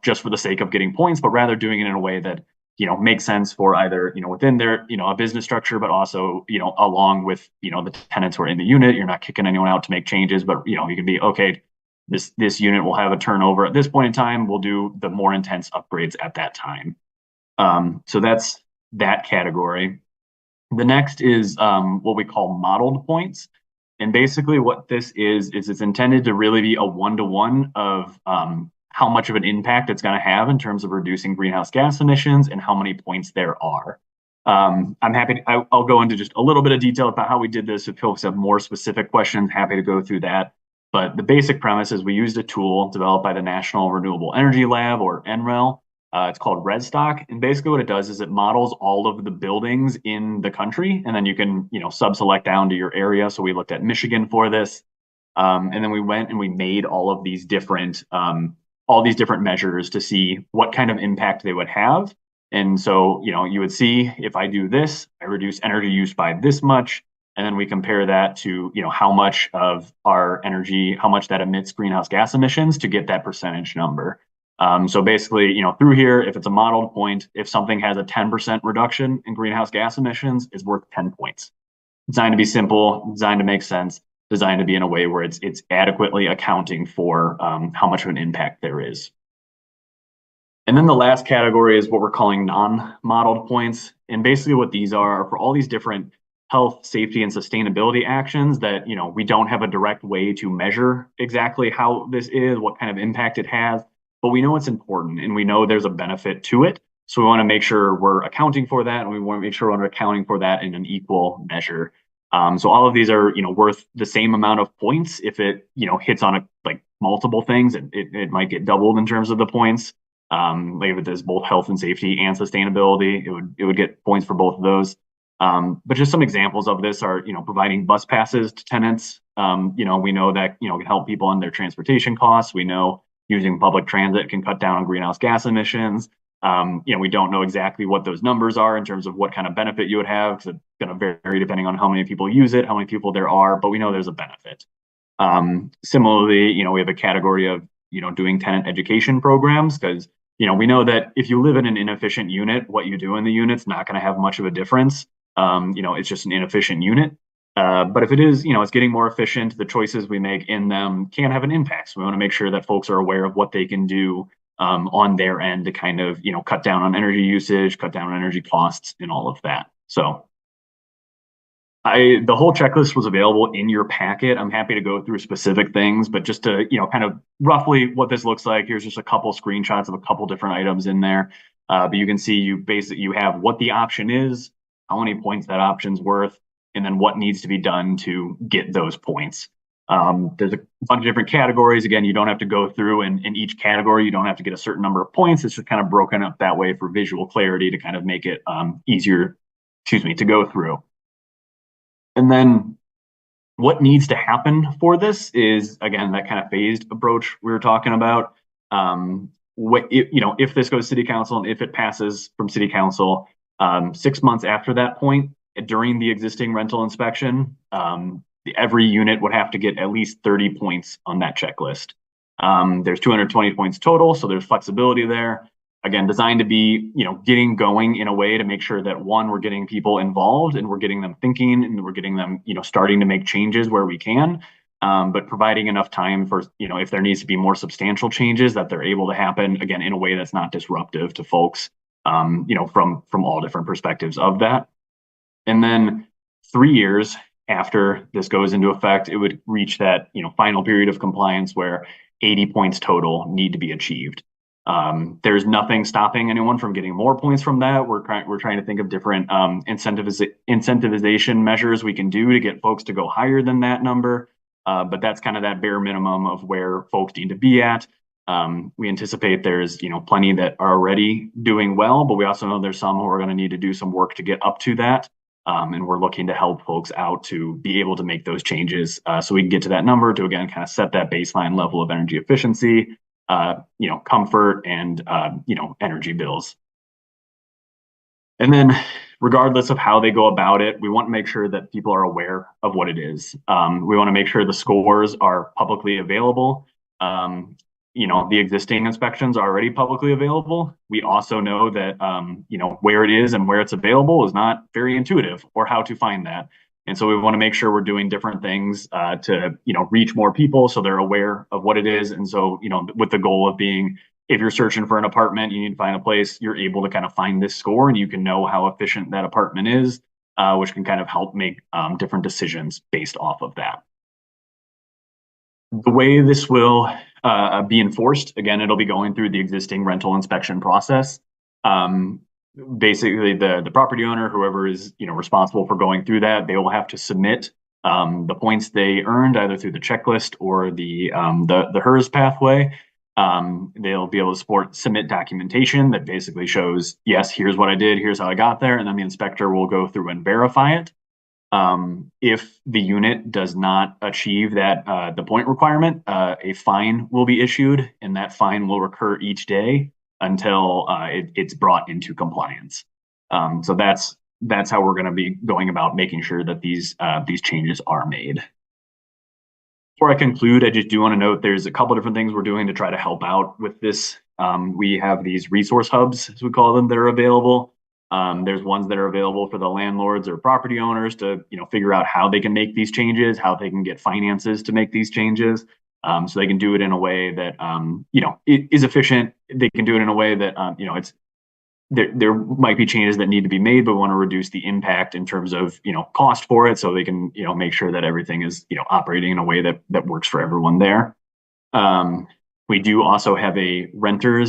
Speaker 9: just for the sake of getting points, but rather doing it in a way that make sense for either, within their, a business structure, but also, along with, the tenants who are in the unit. You're not kicking anyone out to make changes, but, you can be, okay, this unit will have a turnover at this point in time. We'll do the more intense upgrades at that time. So that's that category. The next is what we call modeled points. And basically what this is it's intended to really be a one-to-one of how much of an impact it's going to have in terms of reducing greenhouse gas emissions and how many points there are. I'm happy I'll go into just a little bit of detail about how we did this. If folks have more specific questions, happy to go through that. But the basic premise is we used a tool developed by the National Renewable Energy Lab, or NREL. It's called Redstock, and basically what it does is it models all of the buildings in the country, and then you can, sub-select down to your area. So we looked at Michigan for this, and then we went and we made all these different measures to see what kind of impact they would have. And so, you would see if I do this, I reduce energy use by this much, and then we compare that to, how much of our energy, how much that emits greenhouse gas emissions to get that percentage number. So basically, through here, if it's a modeled point, if something has a 10% reduction in greenhouse gas emissions, it's worth 10 points. Designed to be simple, designed to make sense, designed to be in a way where it's adequately accounting for how much of an impact there is. And then the last category is what we're calling non-modeled points. And basically what these are for all these different health, safety, and sustainability actions that, we don't have a direct way to measure exactly how this is, what kind of impact it has. But we know it's important and we know there's a benefit to it. So we want to make sure we're accounting for that, and we want to make sure we're accounting for that in an equal measure. So all of these are, worth the same amount of points. If it, hits on multiple things, it might get doubled in terms of the points. Like if it does both health and safety and sustainability, it would get points for both of those. But just some examples of this are, providing bus passes to tenants. We know that, can help people in their transportation costs. We know using public transit can cut down on greenhouse gas emissions. We don't know exactly what those numbers are in terms of what kind of benefit you would have, because it's going to vary depending on how many people use it, how many people there are, but we know there's a benefit. Similarly, we have a category of, doing tenant education programs, because, we know that if you live in an inefficient unit, what you do in the unit's not going to have much of a difference. It's just an inefficient unit. But if it is, it's getting more efficient, the choices we make in them can have an impact. So we want to make sure that folks are aware of what they can do on their end to kind of, cut down on energy usage, cut down on energy costs, and all of that. So the whole checklist was available in your packet. I'm happy to go through specific things, but just to, kind of roughly what this looks like, here's just a couple screenshots of a couple different items in there. But you can see you have what the option is, how many points that option's worth, and then what needs to be done to get those points. There's a bunch of different categories. Again, you don't have to go through in each category. You don't have to get a certain number of points. It's just kind of broken up that way for visual clarity to kind of make it easier, to go through. And then what needs to happen for this is, again, that kind of phased approach we were talking about. If this goes to city council and if it passes from city council, 6 months after that point, during the existing rental inspection, every unit would have to get at least 30 points on that checklist. There's 220 points total, so there's flexibility there. Again, designed to be, getting going in a way to make sure that, one, we're getting people involved and we're getting them thinking and we're getting them, starting to make changes where we can, but providing enough time for, if there needs to be more substantial changes, that they're able to happen, again, in a way that's not disruptive to folks, from all different perspectives of that. And then 3 years after this goes into effect, it would reach that, final period of compliance where 80 points total need to be achieved. There's nothing stopping anyone from getting more points from that. We're trying to think of different incentivization measures we can do to get folks to go higher than that number. But that's kind of that bare minimum of where folks need to be at. We anticipate there's plenty that are already doing well, but we also know there's some who are going to need to do some work to get up to that. And we're looking to help folks out to be able to make those changes so we can get to that number to, again, kind of set that baseline level of energy efficiency, comfort, and, energy bills. And then regardless of how they go about it, we want to make sure that people are aware of what it is. We want to make sure the scores are publicly available. the existing inspections are already publicly available. We also know that, where it is and where it's available is not very intuitive, or how to find that. And so we want to make sure we're doing different things to, reach more people so they're aware of what it is. And so, with the goal of being, if you're searching for an apartment, you need to find a place, you're able to kind of find this score and you can know how efficient that apartment is, which can kind of help make different decisions based off of that. The way this will be enforced, again, it'll be going through the existing rental inspection process. Basically, the property owner, whoever is responsible for going through that, they will have to submit the points they earned either through the checklist or the HERS pathway. They'll be able to submit documentation that basically shows, yes, here's what I did, here's how I got there, and then the inspector will go through and verify it. If the unit does not achieve that the point requirement, a fine will be issued, and that fine will recur each day until it's brought into compliance. So that's how we're going to be going about making sure that these changes are made. Before I conclude, I just do want to note there's a couple different things we're doing to try to help out with this. We have these resource hubs, as we call them, that are available. There's ones that are available for the landlords or property owners to, figure out how they can make these changes, how they can get finances to make these changes. So they can do it in a way that, it is efficient. They can do it in a way that, there might be changes that need to be made, but want to reduce the impact in terms of, cost for it. So they can, make sure that everything is, operating in a way that works for everyone there. We do also have a renter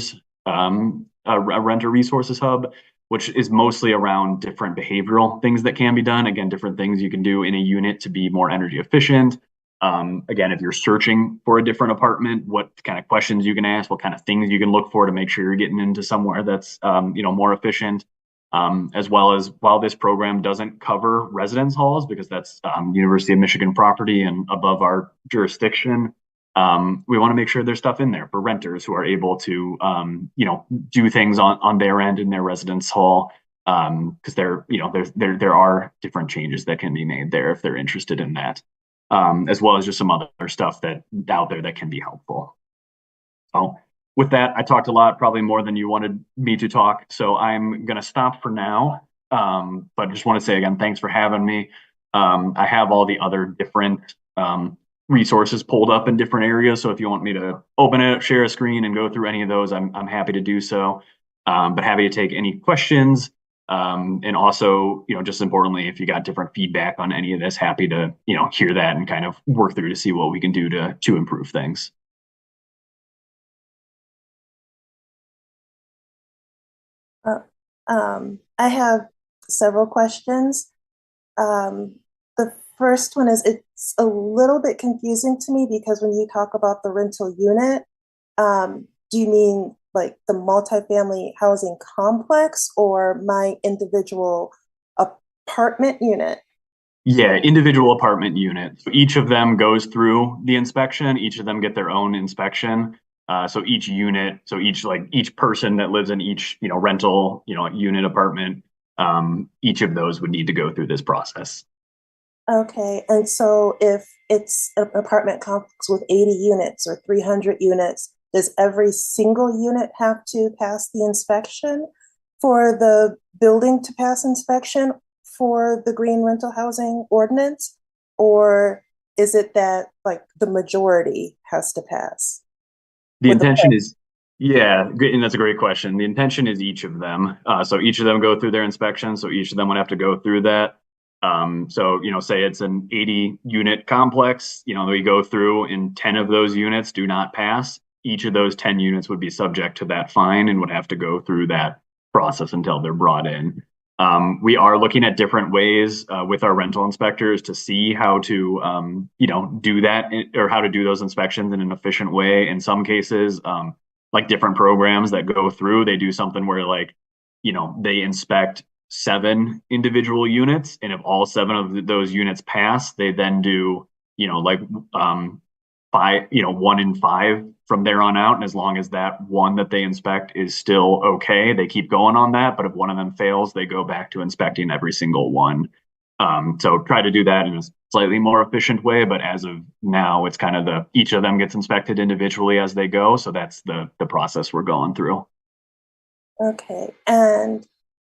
Speaker 9: resources hub, which is mostly around different behavioral things that can be done. Again, different things you can do in a unit to be more energy efficient. Again, if you're searching for a different apartment, what kind of questions you can ask, what kind of things you can look for to make sure you're getting into somewhere that's, more efficient. As well as, while this program doesn't cover residence halls, because that's University of Michigan property and above our jurisdiction, we want to make sure there's stuff in there for renters who are able to, do things on their end in their residence hall, because there are different changes that can be made there if they're interested in that, as well as just some other stuff that out there that can be helpful. So with that, I talked a lot, probably more than you wanted me to talk. So I'm going to stop for now. But just want to say again, thanks for having me. I have all the other different resources pulled up in different areas. So if you want me to open it, share a screen and go through any of those, I'm happy to do so. But happy to take any questions. And also, just importantly, if you got different feedback on any of this, happy to, hear that and kind of work through to see what we can do to improve things.
Speaker 1: I have several questions. The first one is, it's a little bit confusing to me because when you talk about the rental unit, do you mean like the multifamily housing complex or my individual apartment unit?
Speaker 9: Yeah, individual apartment unit. So each of them goes through the inspection. Each of them get their own inspection. So each unit, each person that lives in each, rental, unit apartment, each of those would need to go through this process.
Speaker 1: Okay, and so if it's an apartment complex with 80 units or 300 units, does every single unit have to pass the inspection for the building to pass inspection for the green rental housing ordinance? Or is it that like the majority has to pass?
Speaker 9: The intention is, yeah, and that's a great question. The intention is each of them. So each of them go through their inspection. So each of them would have to go through that. So, say it's an 80 unit complex, we go through and 10 of those units do not pass. Each of those 10 units would be subject to that fine and would have to go through that process until they're brought in. We are looking at different ways with our rental inspectors to see how to, do that or how to do those inspections in an efficient way. In some cases, like different programs that go through, they do something where they inspect 7 individual units, and if all 7 of those units pass, they then do 5, 1 in 5 from there on out. And as long as that one that they inspect is still okay, they keep going on that. But if one of them fails, they go back to inspecting every single one. So try to do that in a slightly more efficient way, but as of now, it's kind of each of them gets inspected individually as they go. So that's the process we're going through.
Speaker 1: Okay. And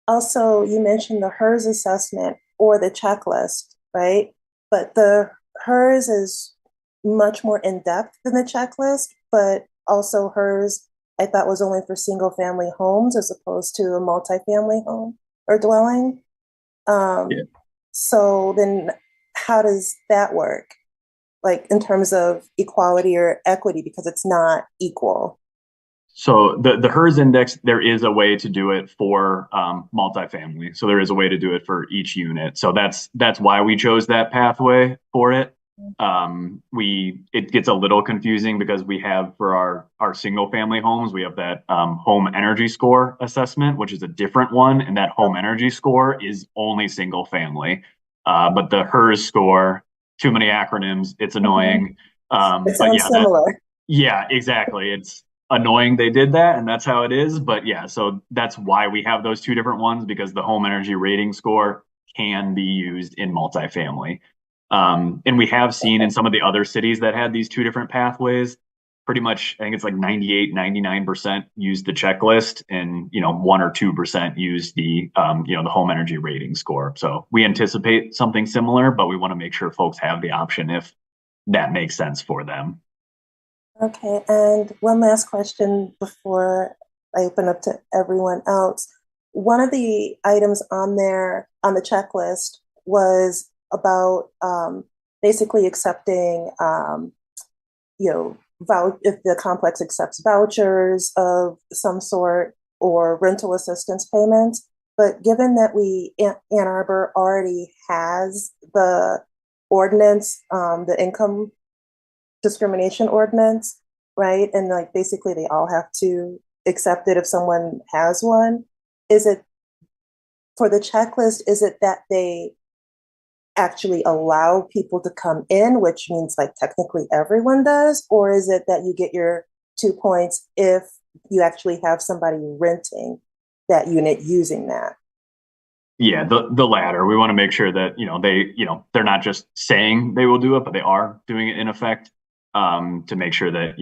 Speaker 1: also, you mentioned the HERS assessment or the checklist, right? But the HERS is much more in depth than the checklist, but also HERS, I thought, was only for single family homes as opposed to a multifamily home or dwelling.
Speaker 9: Yeah.
Speaker 1: So then how does that work? Like in terms of equality or equity, because it's not equal.
Speaker 9: So the HERS index, there is a way to do it for multifamily. So there is a way to do it for each unit. So that's why we chose that pathway for it. It gets a little confusing because we have for our single family homes, we have that home energy score assessment, which is a different one, and that home energy score is only single family. But the HERS score, too many acronyms, it's annoying.
Speaker 1: It
Speaker 9: But
Speaker 1: sounds similar.
Speaker 9: yeah, exactly. It's annoying they did that, and that's how it is. But yeah, so that's why we have those two different ones, because the home energy rating score can be used in multifamily. And we have seen in some of the other cities that had these two different pathways, pretty much, I think it's like 98, 99% use the checklist, and 1 or 2% use the the home energy rating score. So we anticipate something similar, but we want to make sure folks have the option if that makes sense for them.
Speaker 1: Okay, and one last question before I open up to everyone else. One of the items on there on the checklist was about basically accepting, if the complex accepts vouchers of some sort or rental assistance payments. But given that Ann Arbor already has the ordinance, the income discrimination ordinance, right? And like basically they all have to accept it if someone has one. Is it for the checklist, is it that they actually allow people to come in, which means like technically everyone does? Or is it that you get your 2 points if you actually have somebody renting that unit using that?
Speaker 9: Yeah, the latter. We want to make sure that they're not just saying they will do it, but they are doing it in effect. To make sure that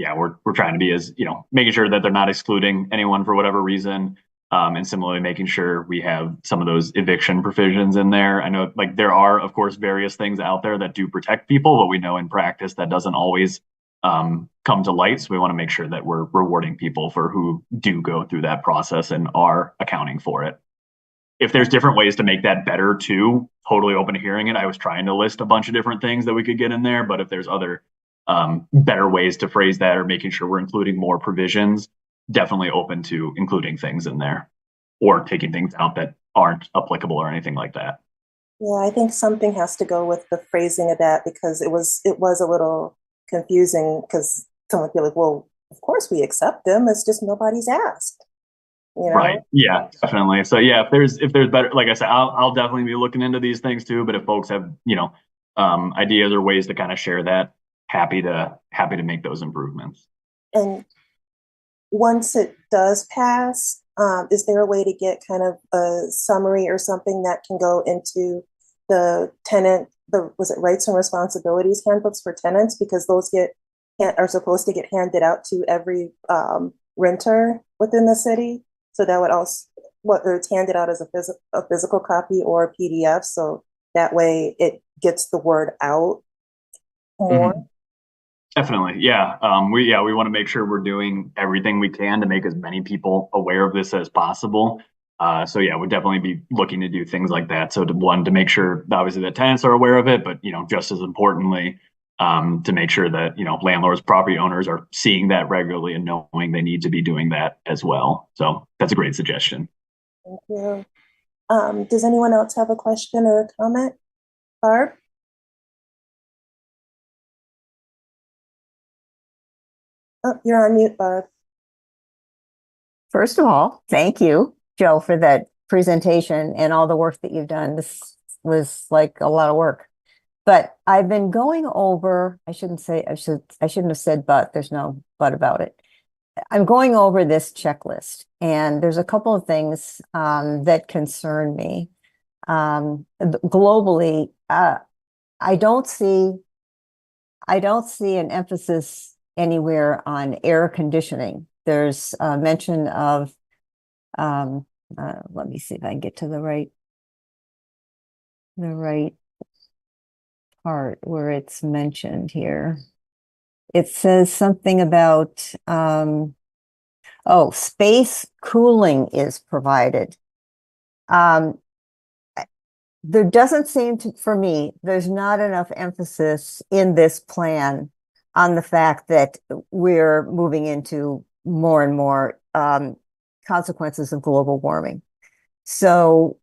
Speaker 9: we're trying to be as making sure that they're not excluding anyone for whatever reason, and similarly making sure we have some of those eviction provisions in there. I know like there are of course various things out there that do protect people, but we know in practice that doesn't always come to light. So we want to make sure that we're rewarding people for who do go through that process and are accounting for it. If there's different ways to make that better too, totally open to hearing it. I was trying to list a bunch of different things that we could get in there, but if there's other better ways to phrase that or making sure we're including more provisions, definitely open to including things in there or taking things out that aren't applicable or anything like that.
Speaker 1: Yeah, I think something has to go with the phrasing of that because it was a little confusing because someone feel like, well, of course we accept them. It's just nobody's asked, you
Speaker 9: Right.
Speaker 1: know?
Speaker 9: Yeah, definitely. So yeah, if there's better, like I said, I'll definitely be looking into these things too. But if folks have, ideas or ways to kind of share that, happy to make those improvements.
Speaker 1: And once it does pass, is there a way to get kind of a summary or something that can go into the tenant, was it rights and responsibilities handbooks for tenants? Because those are supposed to get handed out to every renter within the city. So that would also, whether it's handed out as a physical copy or a PDF. So that way it gets the word out more.
Speaker 9: Mm-hmm. Definitely. Yeah. We want to make sure we're doing everything we can to make as many people aware of this as possible. So yeah, we'll definitely be looking to do things like that. So to make sure obviously that tenants are aware of it, but just as importantly, to make sure that landlords, property owners are seeing that regularly and knowing they need to be doing that as well. So that's a great suggestion.
Speaker 1: Thank you. Does anyone else have a question or a comment? Barb? Oh, you're on mute, Barb.
Speaker 6: First of all, thank you, Joe, for that presentation and all the work that you've done. This was like a lot of work. But I've been going over, I shouldn't have said but, there's no but about it. I'm going over this checklist, and there's a couple of things that concern me. globally, I don't see an emphasis anywhere on air conditioning. There's a mention of, let me see if I can get to the right part where it's mentioned here. It says something about, space cooling is provided. There doesn't seem to, for me, there's not enough emphasis in this plan on the fact that we're moving into more and more consequences of global warming. So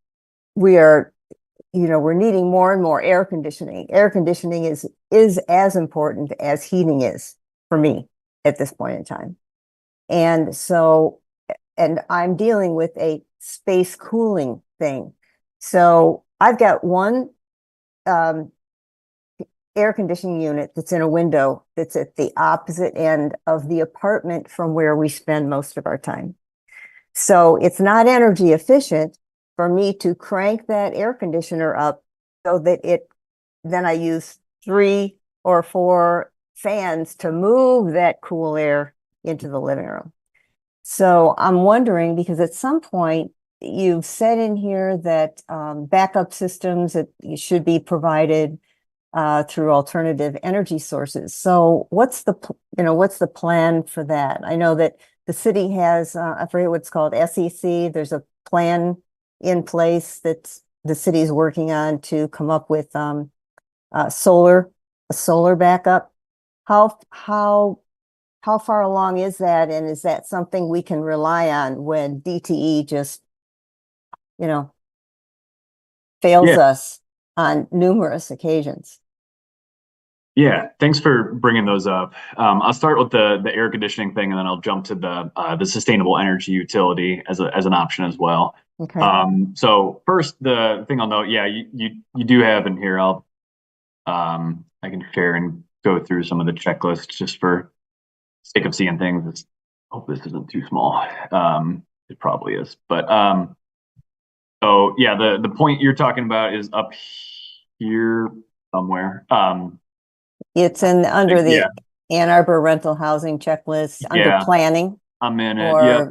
Speaker 6: we're needing more and more air conditioning. Air conditioning is as important as heating is for me at this point in time. And so, and I'm dealing with a space cooling thing. So I've got one air conditioning unit that's in a window that's at the opposite end of the apartment from where we spend most of our time. So it's not energy efficient for me to crank that air conditioner up so that then I use 3 or 4 fans to move that cool air into the living room. So I'm wondering, because at some point you've said in here that backup systems that should be provided through alternative energy sources. So what's the plan for that? I know that the city has, I forget what it's called, SEC. There's a plan in place that the city is working on to come up with a solar backup. How far along is that, and is that something we can rely on when DTE just, fails us on numerous occasions?
Speaker 9: Yeah, thanks for bringing those up. I'll start with the air conditioning thing, and then I'll jump to the sustainable energy utility as an option as well.
Speaker 6: Okay.
Speaker 9: So first, the thing I'll note, yeah, you do have in here. I can share and go through some of the checklists just for sake of seeing things. Hope this isn't too small. It probably is, but so yeah, the point you're talking about is up here somewhere.
Speaker 6: It's under the Ann Arbor rental housing checklist under planning.
Speaker 9: I'm in it. Yep,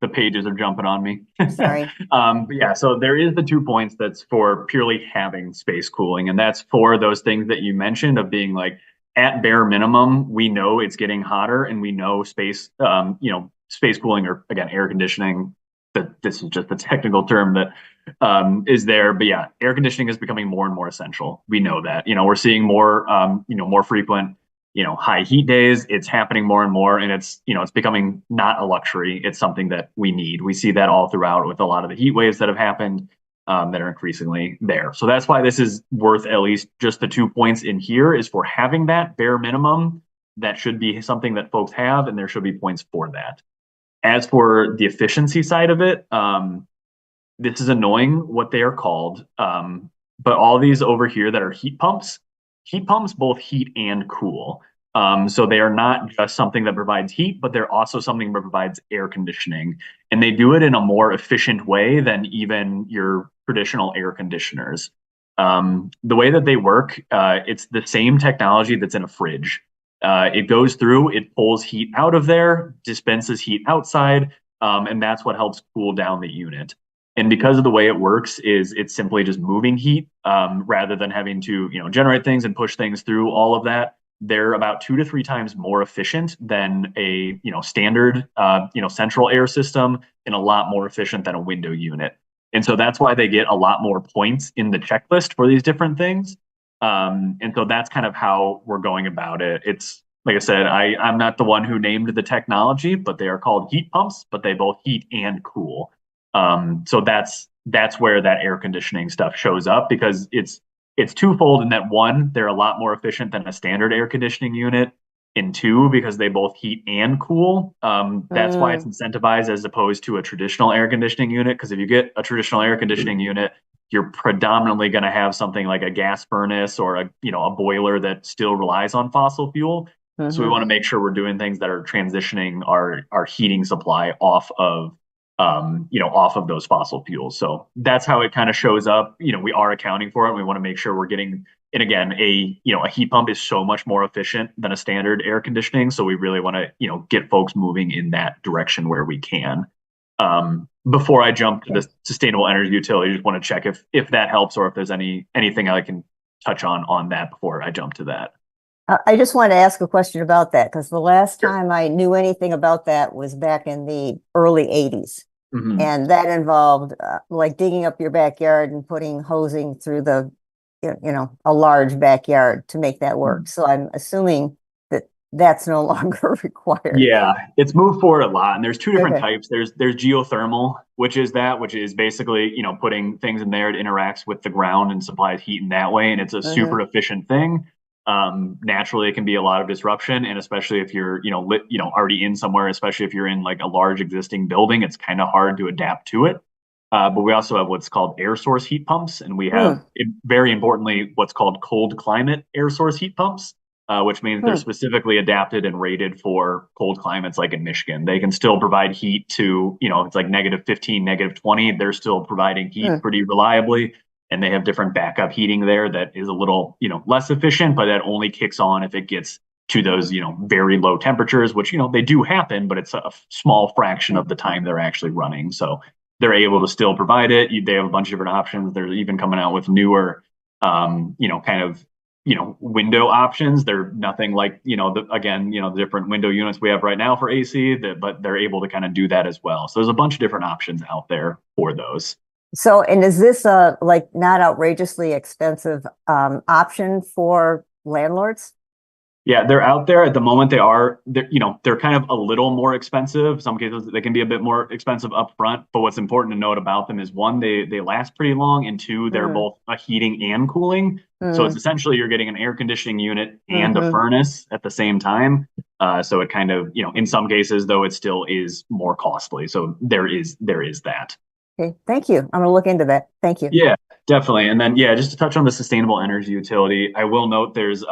Speaker 9: the pages are jumping on me.
Speaker 6: Sorry.
Speaker 9: But yeah, so there is the 2 points that's for purely having space cooling, and that's for those things that you mentioned of being like at bare minimum, we know it's getting hotter, and we know space cooling, or again air conditioning. That this is just the technical term that is there, but yeah, air conditioning is becoming more and more essential. We know that. We're seeing more more frequent high heat days. It's happening more and more, and it's becoming not a luxury. It's something that we need. We see that all throughout with a lot of the heat waves that have happened that are increasingly there. So that's why this is worth at least just the 2 points in here is for having that bare minimum. That should be something that folks have, and there should be points for that. As for the efficiency side of it, this is annoying what they are called, but all these over here that are heat pumps both heat and cool. So they are not just something that provides heat, but they're also something that provides air conditioning. And they do it in a more efficient way than even your traditional air conditioners. The way that they work, it's the same technology that's in a fridge. It goes through, it pulls heat out of there, dispenses heat outside, and that's what helps cool down the unit. And because of the way it works is it's simply just moving heat rather than having to generate things and push things through all of that. They're about 2 to 3 times more efficient than a standard central air system, and a lot more efficient than a window unit. And so that's why they get a lot more points in the checklist for these different things. And so that's kind of how we're going about it. It's like I said, I'm not the one who named the technology, but they are called heat pumps, but they both heat and cool. So that's where that air conditioning stuff shows up, because it's twofold in that, one, they're a lot more efficient than a standard air conditioning unit, and 2, because they both heat and cool. That's why it's incentivized as opposed to a traditional air conditioning unit. Because if you get a traditional air conditioning unit, you're predominantly going to have something like a gas furnace or a boiler that still relies on fossil fuel. So we want to make sure we're doing things that are transitioning our heating supply off of off of those fossil fuels. So that's how it kind of shows up. We are accounting for it. And we want to make sure we're getting, and again, a heat pump is so much more efficient than a standard air conditioning. So we really want to, get folks moving in that direction where we can. Before I jump to the sustainable energy utility, I just want to check if that helps, or if there's anything I can touch on that before I jump to that.
Speaker 6: I just wanted to ask a question about that, because the last
Speaker 9: Sure.
Speaker 6: time I knew anything about that was back in the early 80s.
Speaker 9: Mhm.
Speaker 6: And that involved like digging up your backyard and putting hosing through a large backyard to make that work. So I'm assuming that that's no longer required.
Speaker 9: Yeah, it's moved forward a lot, and there's two different
Speaker 6: Okay.
Speaker 9: types. There's geothermal, which is basically putting things in there. It interacts with the ground and supplies heat in that way, and it's a super efficient thing. Naturally, it can be a lot of disruption, and especially if you're already in somewhere, especially if you're in like a large existing building, it's kind of hard to adapt to it. But we also have what's called air source heat pumps, and we have, very importantly, what's called cold climate air source heat pumps, which means they're specifically adapted and rated for cold climates like in Michigan. They can still provide heat to, it's like -15, -20. They're still providing heat pretty reliably. And they have different backup heating there that is a little, less efficient, but that only kicks on if it gets to those, very low temperatures, which, they do happen, but it's a small fraction of the time they're actually running. So they're able to still provide it. They have a bunch of different options. They're even coming out with newer, window options. They're nothing like, the different window units we have right now for AC, but they're able to kind of do that as well. So there's a bunch of different options out there for those.
Speaker 6: So, and is this a like not outrageously expensive option for landlords?
Speaker 9: Yeah, they're out there at the moment. They're kind of a little more expensive. Some cases they can be a bit more expensive up front. But what's important to note about them is one, they last pretty long, and two, they're both a heating and cooling. So it's essentially you're getting an air conditioning unit and a furnace at the same time. So it kind of, in some cases though, it still is more costly. So there is that.
Speaker 6: Okay, thank you. I'm gonna look into that. Thank you.
Speaker 9: Yeah, definitely. And then just to touch on the sustainable energy utility, I will note there's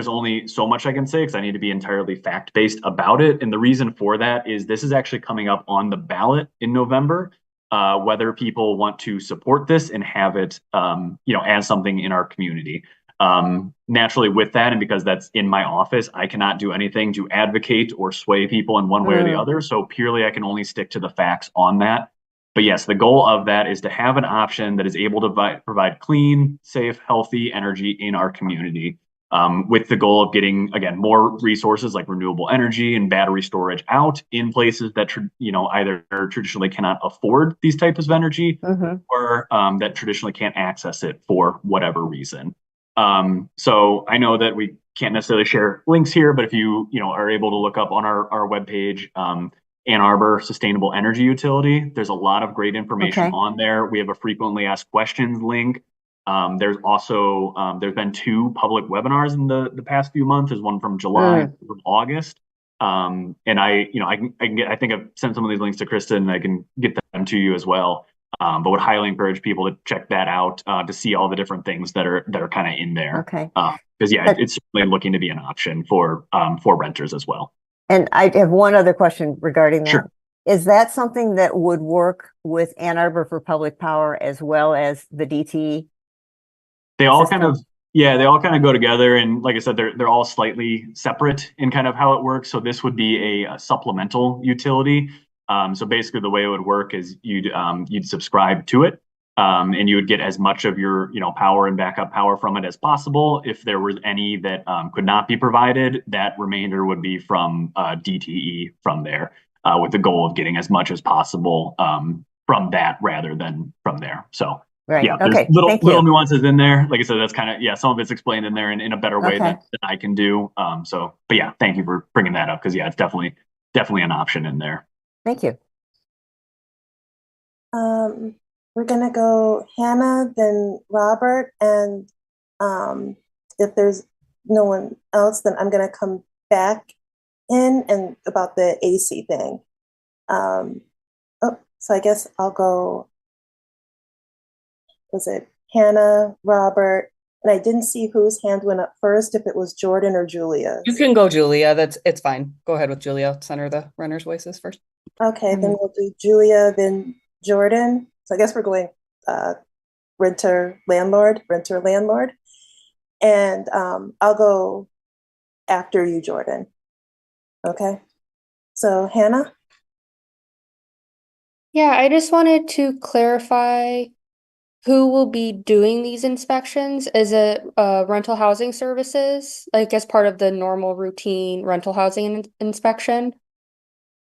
Speaker 9: only so much I can say because I need to be entirely fact-based about it. And the reason for that is this is actually coming up on the ballot in November, whether people want to support this and have it, as something in our community. Naturally with that, and because that's in my office, I cannot do anything to advocate or sway people in one way or the other. So purely, I can only stick to the facts on that. But yes, the goal of that is to have an option that is able to provide clean, safe, healthy energy in our community, with the goal of getting, again, more resources like renewable energy and battery storage out in places that, either traditionally cannot afford these types of energy or that traditionally can't access it for whatever reason. So I know that we can't necessarily share links here, but if you, are able to look up on our webpage, Ann Arbor Sustainable Energy Utility. There's a lot of great information on there. We have a frequently asked questions link. There's also there's been 2 public webinars in the past few months. There's one from July, from August. And I think I've sent some of these links to Kristen, and I can get them to you as well. But would highly encourage people to check that out, to see all the different things that are kind of in there.
Speaker 6: Okay.
Speaker 9: Because it's certainly looking to be an option for renters as well.
Speaker 6: And I have one other question regarding that.
Speaker 9: Sure.
Speaker 6: Is that something that would work with Ann Arbor for Public Power as well as the DTE?
Speaker 9: They all kind of go together, and like I said, they're all slightly separate in kind of how it works. So this would be a supplemental utility. So basically, the way it would work is you'd subscribe to it, and you would get as much of your power and backup power from it as possible. If there was any that could not be provided, that remainder would be from DTE from there, with the goal of getting as much as possible from that rather than from there. So.
Speaker 6: Right.
Speaker 9: Yeah, there's
Speaker 6: okay.
Speaker 9: little nuances in there. Like I said, that's kind of, some of it's explained in there in a better way than I can do. But yeah, thank you for bringing that up, because it's definitely an option in there.
Speaker 6: Thank you.
Speaker 1: We're gonna go Hannah, then Robert, and if there's no one else, then I'm gonna come back in and about the AC thing. So I guess I'll go. Was it Hannah, Robert? And I didn't see whose hand went up first, if it was Jordan or Julia.
Speaker 2: You can go Julia. It's fine. Go ahead with Julia. Center the runners' voices first.
Speaker 1: Okay, then we'll do Julia, then Jordan. So I guess we're going uh, renter, landlord. And I'll go after you, Jordan. Okay. So Hannah?
Speaker 5: Yeah, I just wanted to clarify who will be doing these inspections. Is it rental housing services, like as part of the normal routine rental housing inspection?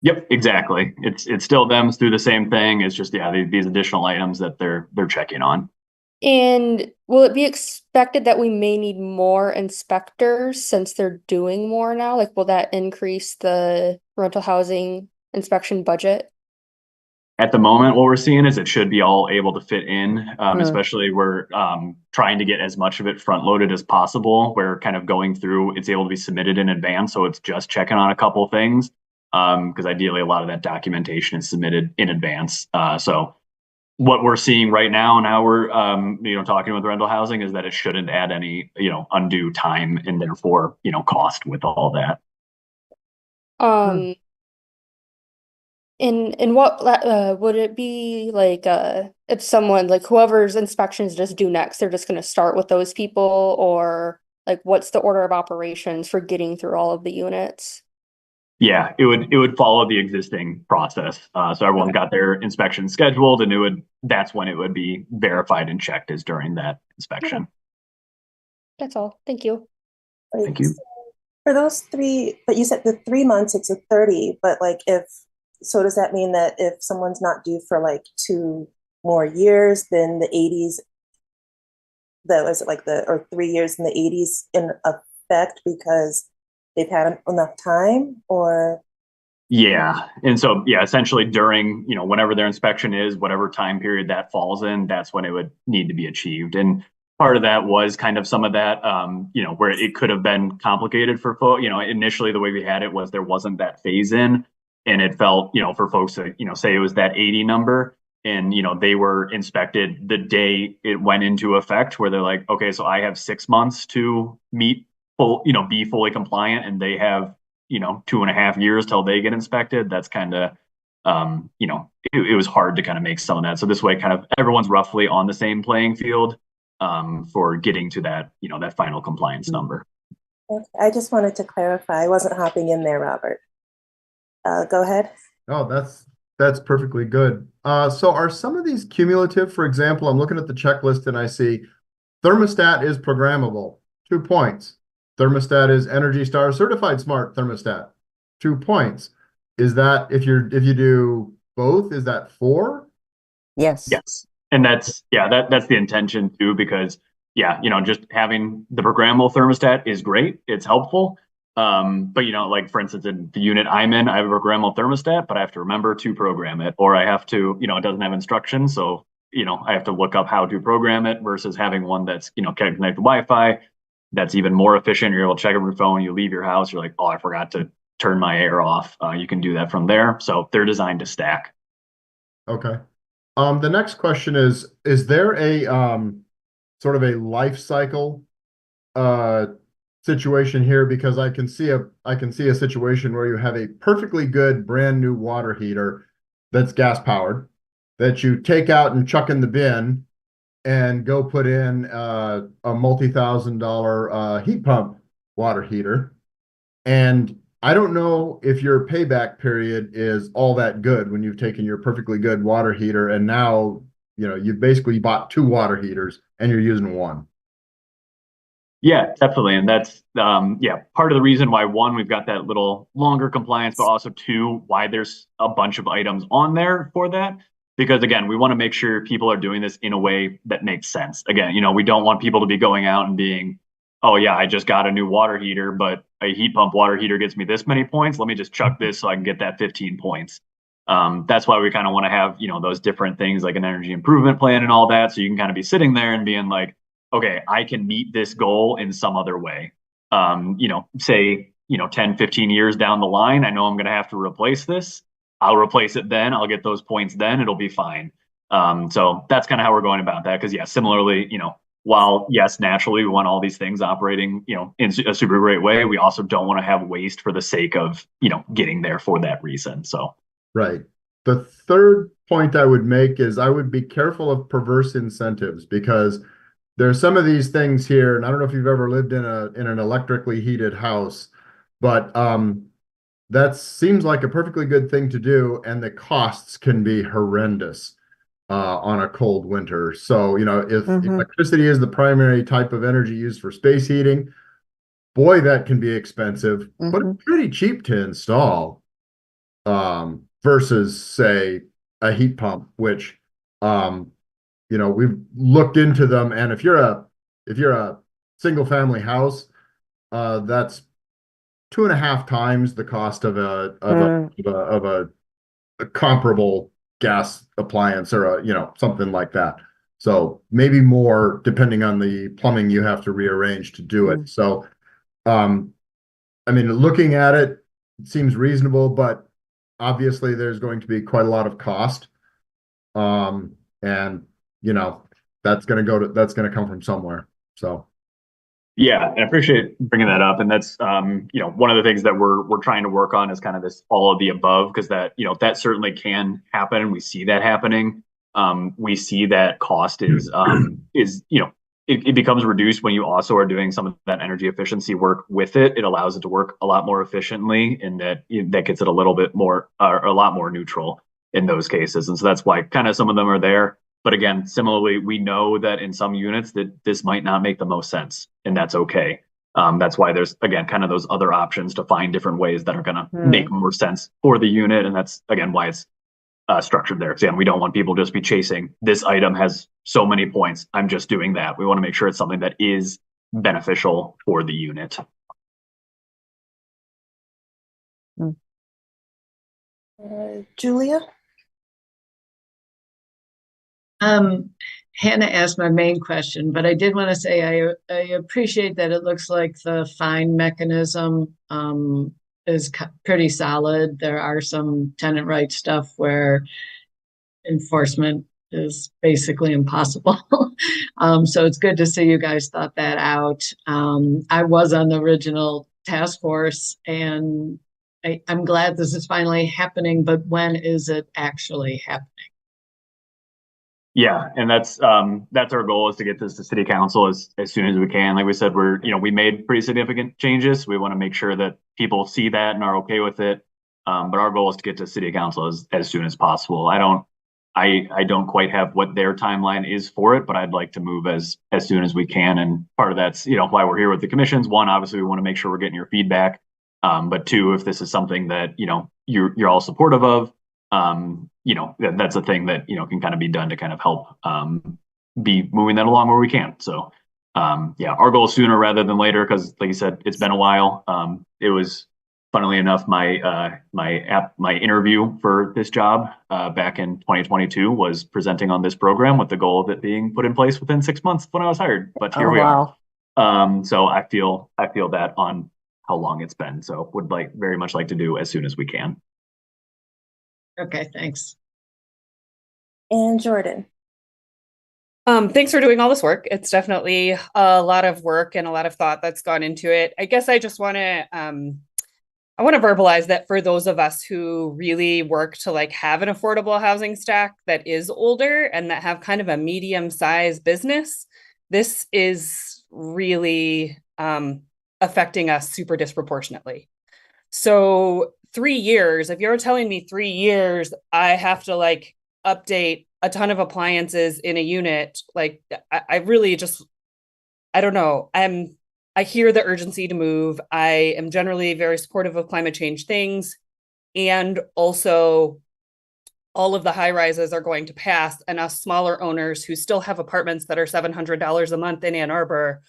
Speaker 9: Yep, exactly. It's still them through the same thing. It's just these additional items that they're checking on.
Speaker 5: And will it be expected that we may need more inspectors since they're doing more now? Like, will that increase the rental housing inspection budget?
Speaker 9: At the moment, what we're seeing is it should be all able to fit in,
Speaker 6: Hmm.
Speaker 9: especially we're trying to get as much of it front loaded as possible. We're kind of going through, it's able to be submitted in advance. So it's just checking on a couple things. Because ideally a lot of that documentation is submitted in advance. So what we're seeing right now and how we're talking with rental housing is that it shouldn't add any, undue time and therefore, cost with all that.
Speaker 5: Um, and what would it be like if someone like whoever's inspections just due next, they're just gonna start with those people, or like what's the order of operations for getting through all of the units?
Speaker 9: Yeah, it would follow the existing process. So everyone
Speaker 5: Okay.
Speaker 9: got their inspection scheduled, and that's when it would be verified and checked is during that
Speaker 5: Okay,
Speaker 9: inspection.
Speaker 5: that's all. Thank you.
Speaker 9: Thank
Speaker 1: Like,
Speaker 9: you.
Speaker 1: for those three, but you said the 3 months, it's a 30, but like so does that mean that if someone's not due for like 2 more years, then the 80s, that was like or 3 years in the 80s in effect because they've had enough time or?
Speaker 9: Yeah, and so yeah, essentially during whenever their inspection is, whatever time period that falls in, that's when it would need to be achieved. And part of that was kind of some of that, where it could have been complicated for folks. Initially the way we had it was there wasn't that phase in, and it felt for folks to say it was that 80 number, and they were inspected the day it went into effect, where they're like, okay, so I have 6 months to meet full, be fully compliant, and they have 2.5 years till they get inspected. That's kind of, it was hard to kind of make some of that. So this way, kind of everyone's roughly on the same playing field for getting to that, that final compliance number.
Speaker 1: Okay, I just wanted to clarify. I wasn't hopping in there, Robert. Go ahead.
Speaker 8: Oh, that's perfectly good. So are some of these cumulative? For example, I'm looking at the checklist and I see thermostat is programmable, 2 points. Thermostat is Energy Star certified smart thermostat, 2 points. Is that if you do both, is that 4?
Speaker 6: Yes.
Speaker 9: Yes. And that's the intention too, because just having the programmable thermostat is great. It's helpful. But like for instance, in the unit I'm in, I have a programmable thermostat, but I have to remember to program it, or I have to, it doesn't have instructions. So, I have to look up how to program it versus having one that's, can connect to Wi-Fi. That's even more efficient. You're able to check on your phone, you leave your house, you're like, oh, I forgot to turn my air off. You can do that from there. So they're designed to stack.
Speaker 8: Okay. The next question is there a sort of a life cycle uh situation here? Because I can see a situation where you have a perfectly good brand new water heater that's gas powered that you take out and chuck in the bin and go put in a multi-thousand-dollar heat pump water heater. And I don't know if your payback period is all that good when you've taken your perfectly good water heater and now, you've basically bought 2 water heaters and you're using one.
Speaker 9: Yeah, definitely. And that's part of the reason why one, we've got that little longer compliance, but also two, why there's a bunch of items on there for that. Because again, we want to make sure people are doing this in a way that makes sense. Again, we don't want people to be going out and being, oh yeah, I just got a new water heater, but a heat pump water heater gets me this many points. Let me just chuck this so I can get that 15 points. That's why we kind of want to have, those different things like an energy improvement plan and all that. So you can kind of be sitting there and being like, okay, I can meet this goal in some other way. Say, 10, 15 years down the line, I know I'm going to have to replace this. I'll replace it then. I'll get those points then. It'll be fine. So that's kind of how we're going about that. Because, yeah, similarly, while, yes, naturally, we want all these things operating, in a super great way, we also don't want to have waste for the sake of, getting there for that reason. So
Speaker 8: Right. The third point I would make is I would be careful of perverse incentives because there's some of these things here, and I don't know if you've ever lived in an electrically heated house, but that seems like a perfectly good thing to do, and the costs can be horrendous on a cold winter. So, if electricity is the primary type of energy used for space heating, boy, that can be expensive, but it's pretty cheap to install versus, say, a heat pump, which we've looked into them, and if you're a single family house, that's 2.5 times the cost of a comparable gas appliance or something like that. So maybe more depending on the plumbing you have to rearrange to do it. So I mean, looking at it, it seems reasonable, but obviously there's going to be quite a lot of cost. And that's going to come from somewhere. So.
Speaker 9: Yeah, I appreciate bringing that up, and that's one of the things that we're trying to work on is kind of this all of the above, because that certainly can happen. We see that happening. We see that cost it becomes reduced when you also are doing some of that energy efficiency work with it. It allows it to work a lot more efficiently, and that gets it a little bit more a lot more neutral in those cases. And so that's why kind of some of them are there. But again, similarly, we know that in some units that this might not make the most sense, and that's okay. That's why there's, again, kind of those other options to find different ways that are going to make more sense for the unit. And that's, again, why it's structured there. Because, again, we don't want people just be chasing, this item has so many points, I'm just doing that. We want to make sure it's something that is beneficial for the unit.
Speaker 1: Julia?
Speaker 3: Hannah asked my main question, but I did want to say I appreciate that it looks like the fine mechanism is pretty solid. There are some tenant rights stuff where enforcement is basically impossible. So it's good to see you guys thought that out. I was on the original task force, and I'm glad this is finally happening, but when is it actually happening?
Speaker 9: Yeah, and that's our goal, is to get this to city council as soon as we can. Like we said, we made pretty significant changes. We want to make sure that people see that and are okay with it. But our goal is to get to city council as soon as possible. I don't quite have what their timeline is for it, but I'd like to move as soon as we can. And part of that's why we're here with the commissions. One, obviously we want to make sure we're getting your feedback. But two, if this is something that you're all supportive of, that's a thing that can kind of be done to kind of help be moving that along where we can. So yeah, our goal is sooner rather than later, because like you said, it's been a while. It was, funnily enough, my interview for this job back in 2022 was presenting on this program with the goal of it being put in place within 6 months when I was hired. But here we are. So I feel that on how long it's been. So would very much like to do as soon as we can.
Speaker 3: Okay, thanks.
Speaker 1: And Jordan.
Speaker 2: Thanks for doing all this work. It's definitely a lot of work and a lot of thought that's gone into it. I guess I just want to verbalize that for those of us who really work to have an affordable housing stack that is older and that have kind of a medium-sized business, this is really affecting us super disproportionately. So 3 years, if you're telling me 3 years, I have to update a ton of appliances in a unit, I really just, I don't know. I hear the urgency to move. I am generally very supportive of climate change things. And also, all of the high rises are going to pass, and us smaller owners who still have apartments that are $700 a month in Ann Arbor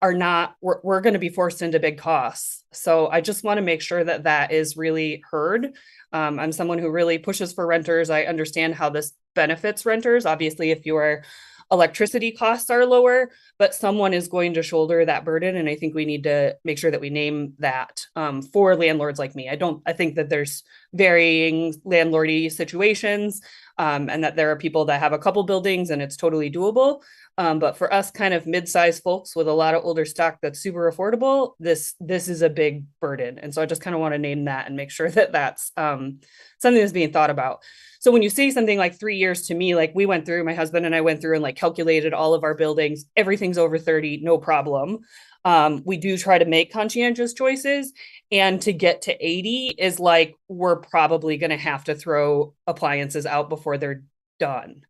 Speaker 2: are not, we're going to be forced into big costs. So I just want to make sure that that is really heard. I'm someone who really pushes for renters. I understand how this benefits renters. Obviously, if your electricity costs are lower, but someone is going to shoulder that burden. And I think we need to make sure that we name that for landlords like me. I think that there's varying landlordy situations. and that there are people that have a couple buildings and it's totally doable. But for us kind of mid-sized folks with a lot of older stock that's super affordable, this is a big burden. And so I just kind of want to name that and make sure that that's something that's being thought about. So when you say something like 3 years, to me, like my husband and I went through and like calculated all of our buildings, everything's over 30, no problem. We do try to make conscientious choices, and to get to 80 is like, we're probably going to have to throw appliances out before they're done.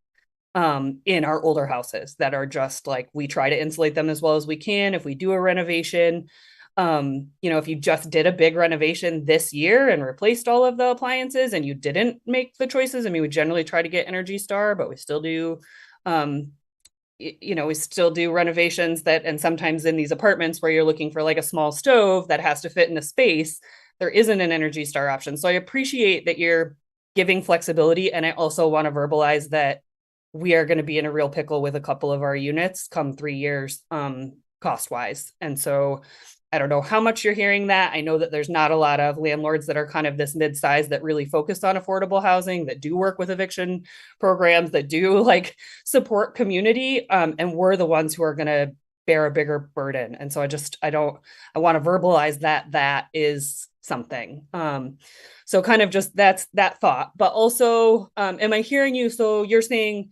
Speaker 2: In our older houses that are just like, we try to insulate them as well as we can. If we do a renovation, if you just did a big renovation this year and replaced all of the appliances and you didn't make the choices, I mean, we generally try to get Energy Star, but we still do, we still do renovations and sometimes in these apartments where you're looking for like a small stove that has to fit in a space, there isn't an Energy Star option. So I appreciate that you're giving flexibility. And I also want to verbalize that we are going to be in a real pickle with a couple of our units come 3 years, cost wise. And so I don't know how much you're hearing that. I know that there's not a lot of landlords that are kind of this mid-size that really focus on affordable housing, that do work with eviction programs, that do like support community. And we're the ones who are going to bear a bigger burden. And so I want to verbalize that is something. So kind of just that's that thought, but also, am I hearing you? So you're saying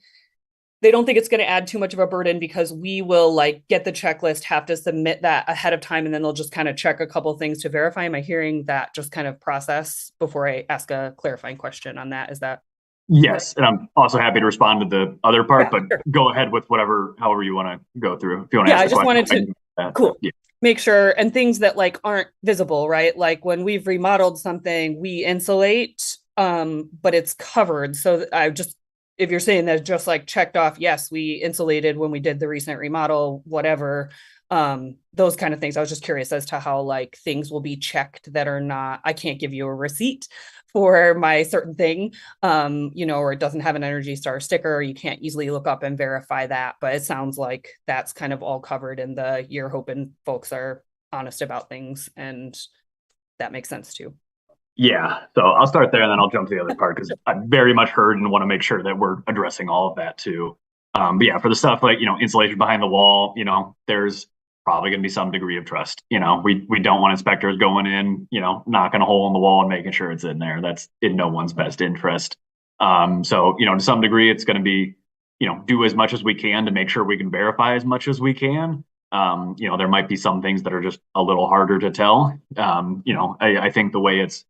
Speaker 2: they don't think it's going to add too much of a burden because we will like get the checklist, have to submit that ahead of time, and then they'll just kind of check a couple of things to verify. Am I hearing that just kind of process before I ask a clarifying question on that? Is that?
Speaker 9: Yes. And I'm also happy to respond to the other part, but
Speaker 2: sure.
Speaker 9: Go ahead with however you want to go through. If you want to
Speaker 2: I
Speaker 9: ask
Speaker 2: just wanted to, cool.
Speaker 9: Yeah.
Speaker 2: Make sure, and things that like aren't visible, right? Like when we've remodeled something, we insulate, but it's covered. So if you're saying that just like checked off, yes, we insulated when we did the recent remodel, whatever, those kind of things. I was just curious as to how like things will be checked that are not, I can't give you a receipt for my certain thing, or it doesn't have an Energy Star sticker, or you can't easily look up and verify that. But it sounds like that's kind of all covered in you're hoping folks are honest about things, and that makes sense too.
Speaker 9: Yeah. So I'll start there and then I'll jump to the other part because I've very much heard and want to make sure that we're addressing all of that too. But yeah, for the stuff like, insulation behind the wall, there's probably going to be some degree of trust. We don't want inspectors going in, knocking a hole in the wall and making sure it's in there. That's in no one's best interest. So, to some degree, it's going to be, do as much as we can to make sure we can verify as much as we can. There might be some things that are just a little harder to tell. I think the way it's,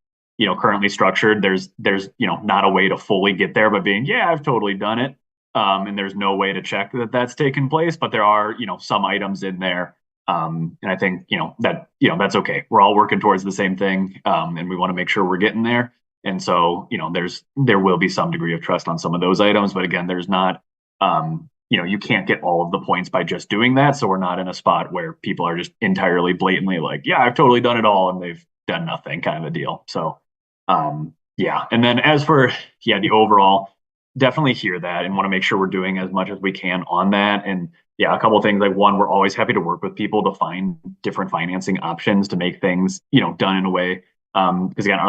Speaker 9: currently structured, there's not a way to fully get there, but being, yeah, I've totally done it. And there's no way to check that that's taken place, but there are, some items in there. And I think, that's okay. We're all working towards the same thing. And we want to make sure we're getting there. And so, there will be some degree of trust on some of those items, but again, there's not, you can't get all of the points by just doing that. So we're not in a spot where people are just entirely blatantly like, yeah, I've totally done it all. And they've done nothing kind of a deal. So, yeah. And then as for, the overall, definitely hear that and want to make sure we're doing as much as we can on that. And yeah, a couple of things, like one, we're always happy to work with people to find different financing options to make things, done in a way. Because again,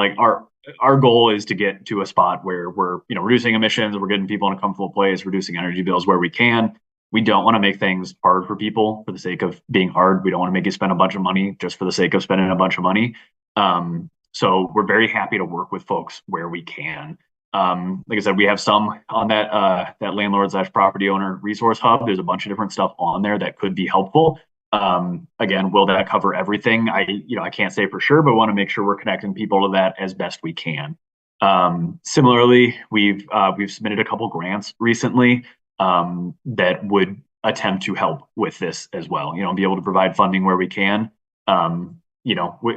Speaker 9: our goal is to get to a spot where we're, reducing emissions, we're getting people in a comfortable place, reducing energy bills where we can. We don't want to make things hard for people for the sake of being hard. We don't want to make you spend a bunch of money just for the sake of spending a bunch of money. So we're very happy to work with folks where we can. Like I said, we have some on that landlord/property owner resource hub. There's a bunch of different stuff on there that could be helpful. Again, will that cover everything? I can't say for sure, but want to make sure we're connecting people to that as best we can. Similarly, we've submitted a couple grants recently that would attempt to help with this as well. Be able to provide funding where we can.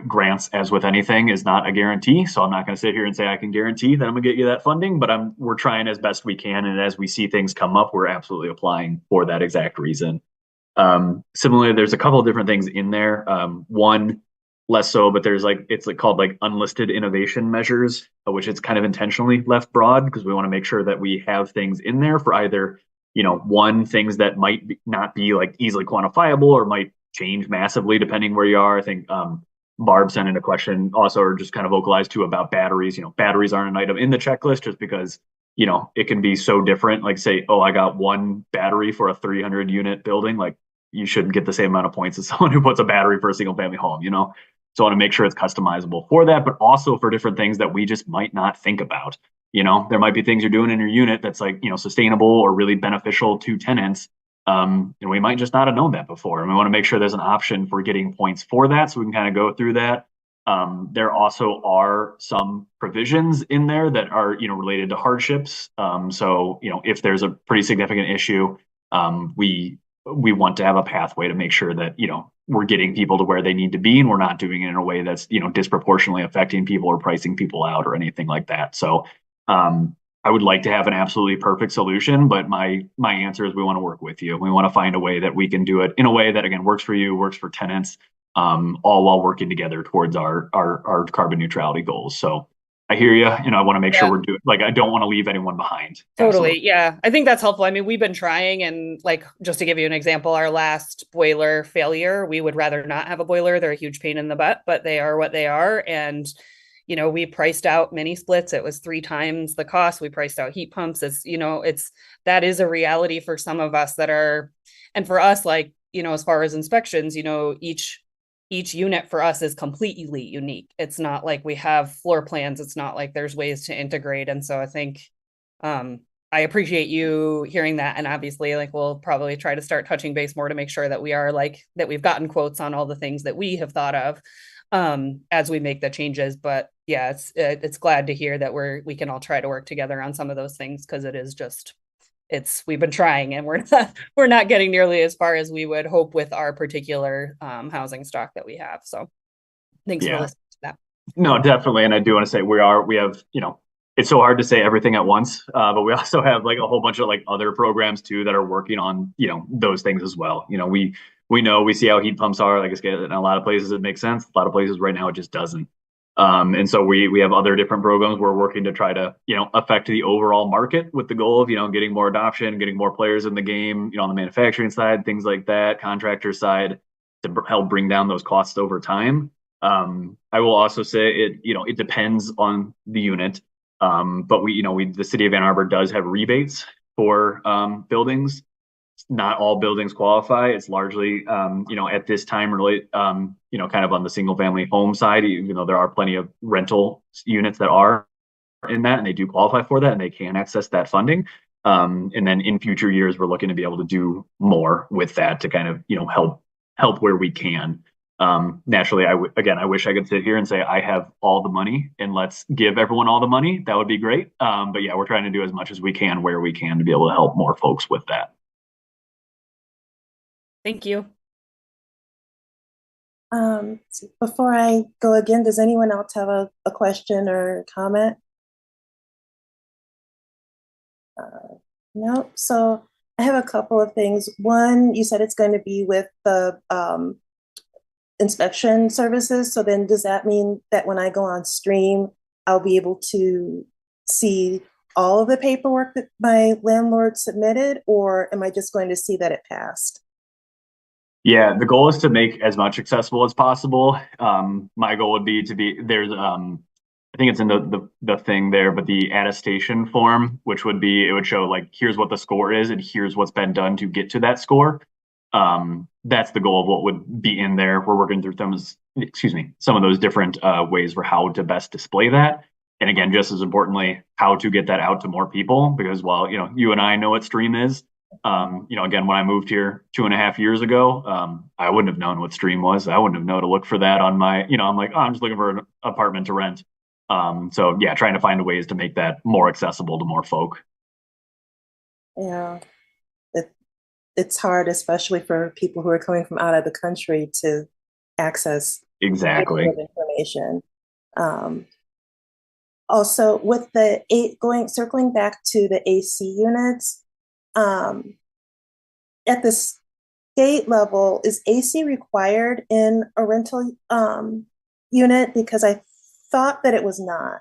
Speaker 9: Grants, as with anything, is not a guarantee. So I'm not going to sit here and say I can guarantee that I'm going to get you that funding, but we're trying as best we can. And as we see things come up, we're absolutely applying for that exact reason. Similarly, there's a couple of different things in there. One less so, but there's it's called unlisted innovation measures, which it's kind of intentionally left broad because we want to make sure that we have things in there for either, things that might not be easily quantifiable or might change massively depending where you are. I think Barb sent in a question also, or just kind of vocalized too, about batteries. Batteries aren't an item in the checklist just because you know, it can be so different. Like say, oh, I got one battery for a 300 unit building. Like you shouldn't get the same amount of points as someone who puts a battery for a single family home, you know? So I want to make sure it's customizable for that, but also for different things that we just might not think about. You know, there might be things you're doing in your unit that's like, you know, sustainable or really beneficial to tenants. And we might just not have known that before. And we want to make sure there's an option for getting points for that. So we can kind of go through that. There also are some provisions in there that are, you know, related to hardships. So, you know, if there's a pretty significant issue, we want to have a pathway to make sure that, you know, we're getting people to where they need to be, and we're not doing it in a way that's, you know, disproportionately affecting people or pricing people out or anything like that. So, I would like to have an absolutely perfect solution, but my answer is we want to work with you. We want to find a way that we can do it in a way that again works for you, works for tenants, all while working together towards our carbon neutrality goals. So I hear you. You know, I want to make sure we're doing, like, I don't want to leave anyone behind.
Speaker 2: Totally.
Speaker 9: Absolutely.
Speaker 2: Yeah. I think that's helpful. I mean, we've been trying, and like, just to give you an example, our last boiler failure, we would rather not have a boiler. They're a huge pain in the butt, but they are what they are. And, you know, we priced out mini splits. It was 3 times the cost. We priced out heat pumps. It's, you know, that is a reality for some of us that are, and for us, like, you know, as far as inspections, you know, each unit for us is completely unique. It's not like we have floor plans. It's not like there's ways to integrate. And so I think, I appreciate you hearing that. And obviously, like, we'll probably try to start touching base more to make sure that we are like, that we've gotten quotes on all the things that we have thought of, as we make the changes. But yeah, it's glad to hear that we can all try to work together on some of those things, because it is just, we've been trying, and we're not getting nearly as far as we would hope with our particular housing stock that we have. So thanks for listening to that.
Speaker 9: No, definitely. And I do want to say we have, you know, it's so hard to say everything at once, but we also have like a whole bunch of like other programs too that are working on, you know, those things as well. You know, we see how heat pumps are. Like I said, in a lot of places it makes sense. A lot of places right now it just doesn't. And so we have other different programs we're working to try to, you know, affect the overall market with the goal of, you know, getting more adoption, getting more players in the game, you know, on the manufacturing side, things like that, contractor side, to help bring down those costs over time. I will also say it depends on the unit. But the city of Ann Arbor does have rebates for buildings. Not all buildings qualify. It's largely, at this time really, kind of on the single family home side, even though there are plenty of rental units that are in that and they do qualify for that and they can access that funding. And then in future years, we're looking to be able to do more with that to kind of, help where we can. Naturally, I wish I could sit here and say I have all the money and let's give everyone all the money. That would be great. But yeah, we're trying to do as much as we can where we can to be able to help more folks with that.
Speaker 2: Thank you.
Speaker 1: Before I go again, does anyone else have a question or comment? No. So I have a couple of things. One, you said it's going to be with the inspection services. So then does that mean that when I go on stream, I'll be able to see all of the paperwork that my landlord submitted, or am I just going to see that it passed?
Speaker 9: Yeah, the goal is to make as much accessible as possible. My goal would be there's I think it's in the thing there, but the attestation form, which would show like here's what the score is and here's what's been done to get to that score. That's the goal of what would be in there. We're working through some of those different ways for how to best display that. And again, just as importantly, how to get that out to more people, because while, you and I know what Stream is, again, when I moved here 2.5 years ago, I wouldn't have known what Stream was. I wouldn't have known to look for that on my, I'm like, oh, I'm just looking for an apartment to rent. So yeah, trying to find ways to make that more accessible to more folk.
Speaker 1: Yeah, it's hard, especially for people who are coming from out of the country to access
Speaker 9: exactly
Speaker 1: information. Also, with circling back to the AC units, at the state level, is AC required in a rental unit? Because I thought that it was not.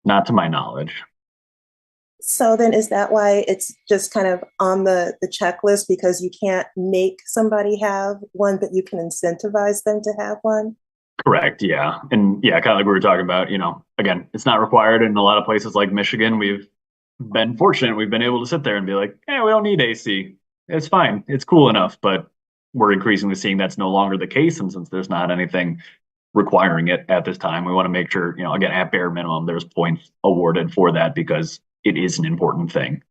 Speaker 9: Not to my knowledge.
Speaker 1: So then is that why it's just kind of on the checklist, because you can't make somebody have one, but you can incentivize them to have one?
Speaker 9: Correct. Yeah. And yeah, kind of like we were talking about, again, it's not required in a lot of places like Michigan. We've been fortunate. We've been able to sit there and be like, hey, we don't need AC. It's fine. It's cool enough. But we're increasingly seeing that's no longer the case. And since there's not anything requiring it at this time, we want to make sure, again, at bare minimum, there's points awarded for that because it is an important thing.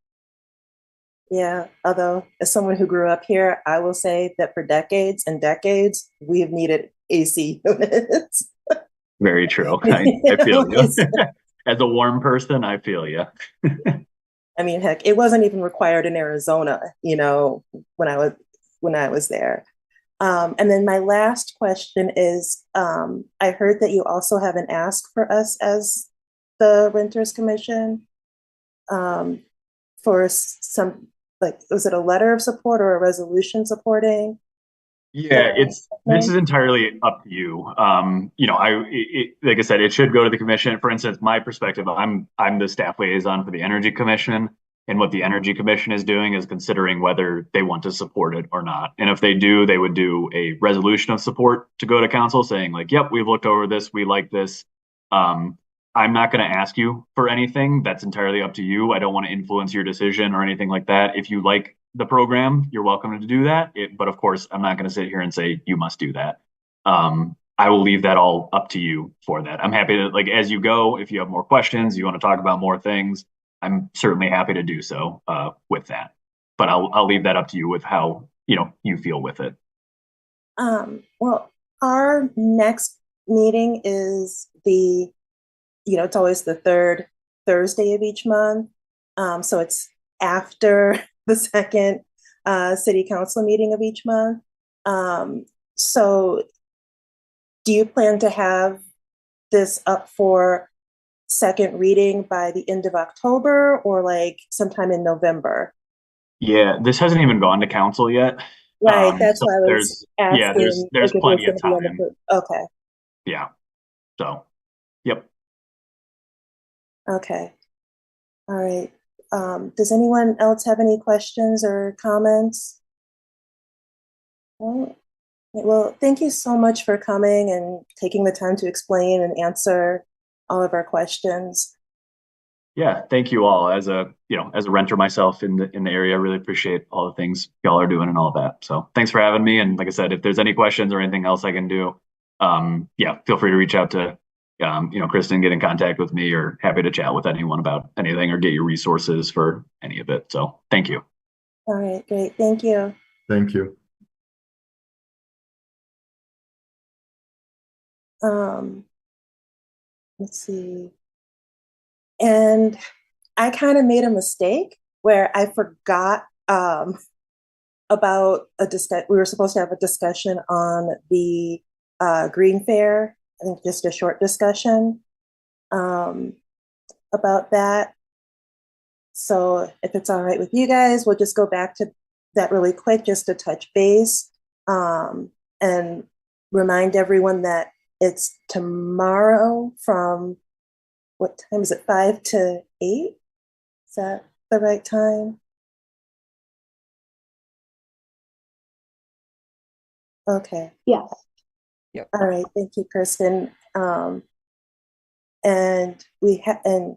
Speaker 1: Yeah, although as someone who grew up here, I will say that for decades and decades, we have needed AC units.
Speaker 9: Very true. I feel you. As a warm person, I feel you.
Speaker 1: I mean, heck, it wasn't even required in Arizona, when I was there. And then my last question is, I heard that you also have an ask for us as the Renters Commission, for some, like, was it a letter of support or a resolution supporting?
Speaker 9: Yeah, this is entirely up to you. Like I said, it should go to the commission. For instance, my perspective, I'm the staff liaison for the Energy Commission, and what the Energy Commission is doing is considering whether they want to support it or not. And if they do, they would do a resolution of support to go to council saying like, yep, we've looked over this, we like this. I'm not going to ask you for anything. That's entirely up to you. I don't want to influence your decision or anything like that. If you like the program, you're welcome to do that. But of course, I'm not going to sit here and say you must do that. I will leave that all up to you for that. I'm happy to, like, as you go, if you have more questions, you want to talk about more things, I'm certainly happy to do so with that. But I'll leave that up to you with how you feel with it.
Speaker 1: Well, our next meeting is it's always the third Thursday of each month. So it's after the second city council meeting of each month. So do you plan to have this up for second reading by the end of October or like sometime in November?
Speaker 9: Yeah, this hasn't even gone to council yet.
Speaker 1: Right, that's
Speaker 9: so
Speaker 1: why I was asking.
Speaker 9: there's
Speaker 1: Like, if it was
Speaker 9: plenty of
Speaker 1: gonna be on
Speaker 9: time.
Speaker 1: okay.
Speaker 9: Yeah. So, yep.
Speaker 1: Okay. All right. Does anyone else have any questions or comments? No? Well, thank you so much for coming and taking the time to explain and answer all of our questions.
Speaker 9: Yeah, thank you all. As a renter myself in the area, I really appreciate all the things y'all are doing and all of that. So thanks for having me. And like I said, if there's any questions or anything else I can do, yeah, feel free to reach out to Kristen, get in contact with me, or happy to chat with anyone about anything or get your resources for any of it. So thank you.
Speaker 1: All right, great. Thank you.
Speaker 8: Thank you.
Speaker 1: Let's see. And I kind of made a mistake where I forgot about a discussion. We were supposed to have a discussion on the Green Fair. I think just a short discussion about that. So if it's all right with you guys, we'll just go back to that really quick just to touch base and remind everyone that it's tomorrow from, what time is it, 5 to 8? Is that the right time? Okay.
Speaker 7: Yes.
Speaker 2: Yep.
Speaker 1: All right. Thank you, Kristen. And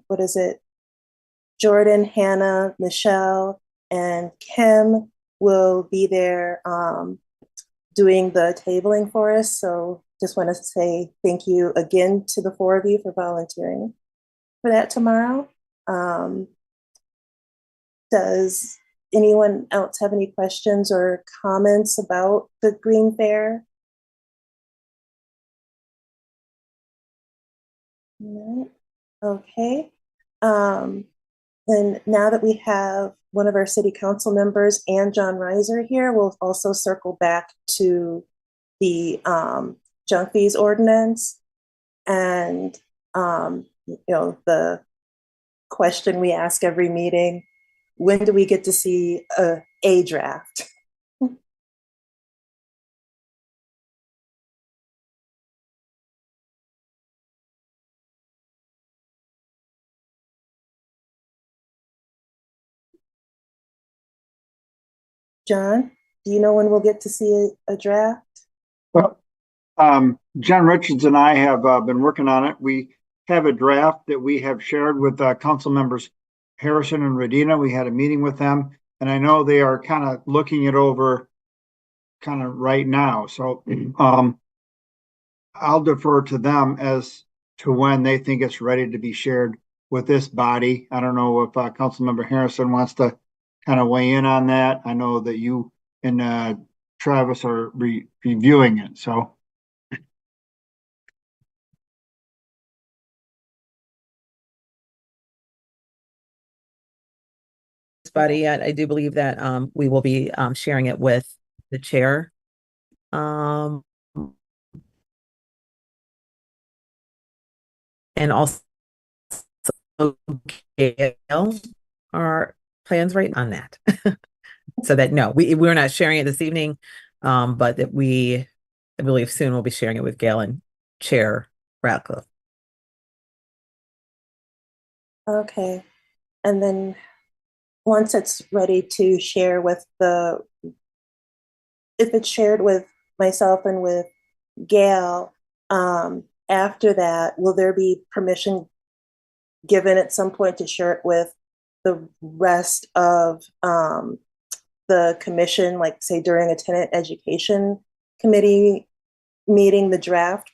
Speaker 1: what is it? Jordan, Hannah, Michelle, and Kim will be there doing the tabling for us. So just want to say thank you again to the 4 of you for volunteering for that tomorrow. Does anyone else have any questions or comments about the Green Fair? No? Okay. Then now that we have one of our city council members and John Reiser here, we'll also circle back to the junk fees ordinance and the question we ask every meeting: when do we get to see a draft? John, do you know when we'll get to see a draft?
Speaker 10: Well, Jen Richards and I have been working on it. We have a draft that we have shared with council members Harrison and Radina. We had a meeting with them, and I know they are kind of looking it over kind of right now. So I'll defer to them as to when they think it's ready to be shared with this body. I don't know if Councilmember Harrison wants to kind of weigh in on that. I know that you and Travis are reviewing it, so.
Speaker 11: Body yet. I do believe that we will be sharing it with the chair. And also Gail, our plans right on that. So that no, we're not sharing it this evening, but that I believe soon we'll be sharing it with Gail and Chair Ratcliffe.
Speaker 1: Okay. And then once it's ready to share with if it's shared with myself and with Gail, after that, will there be permission given at some point to share it with the rest of the commission, like say during a tenant education committee meeting, the draft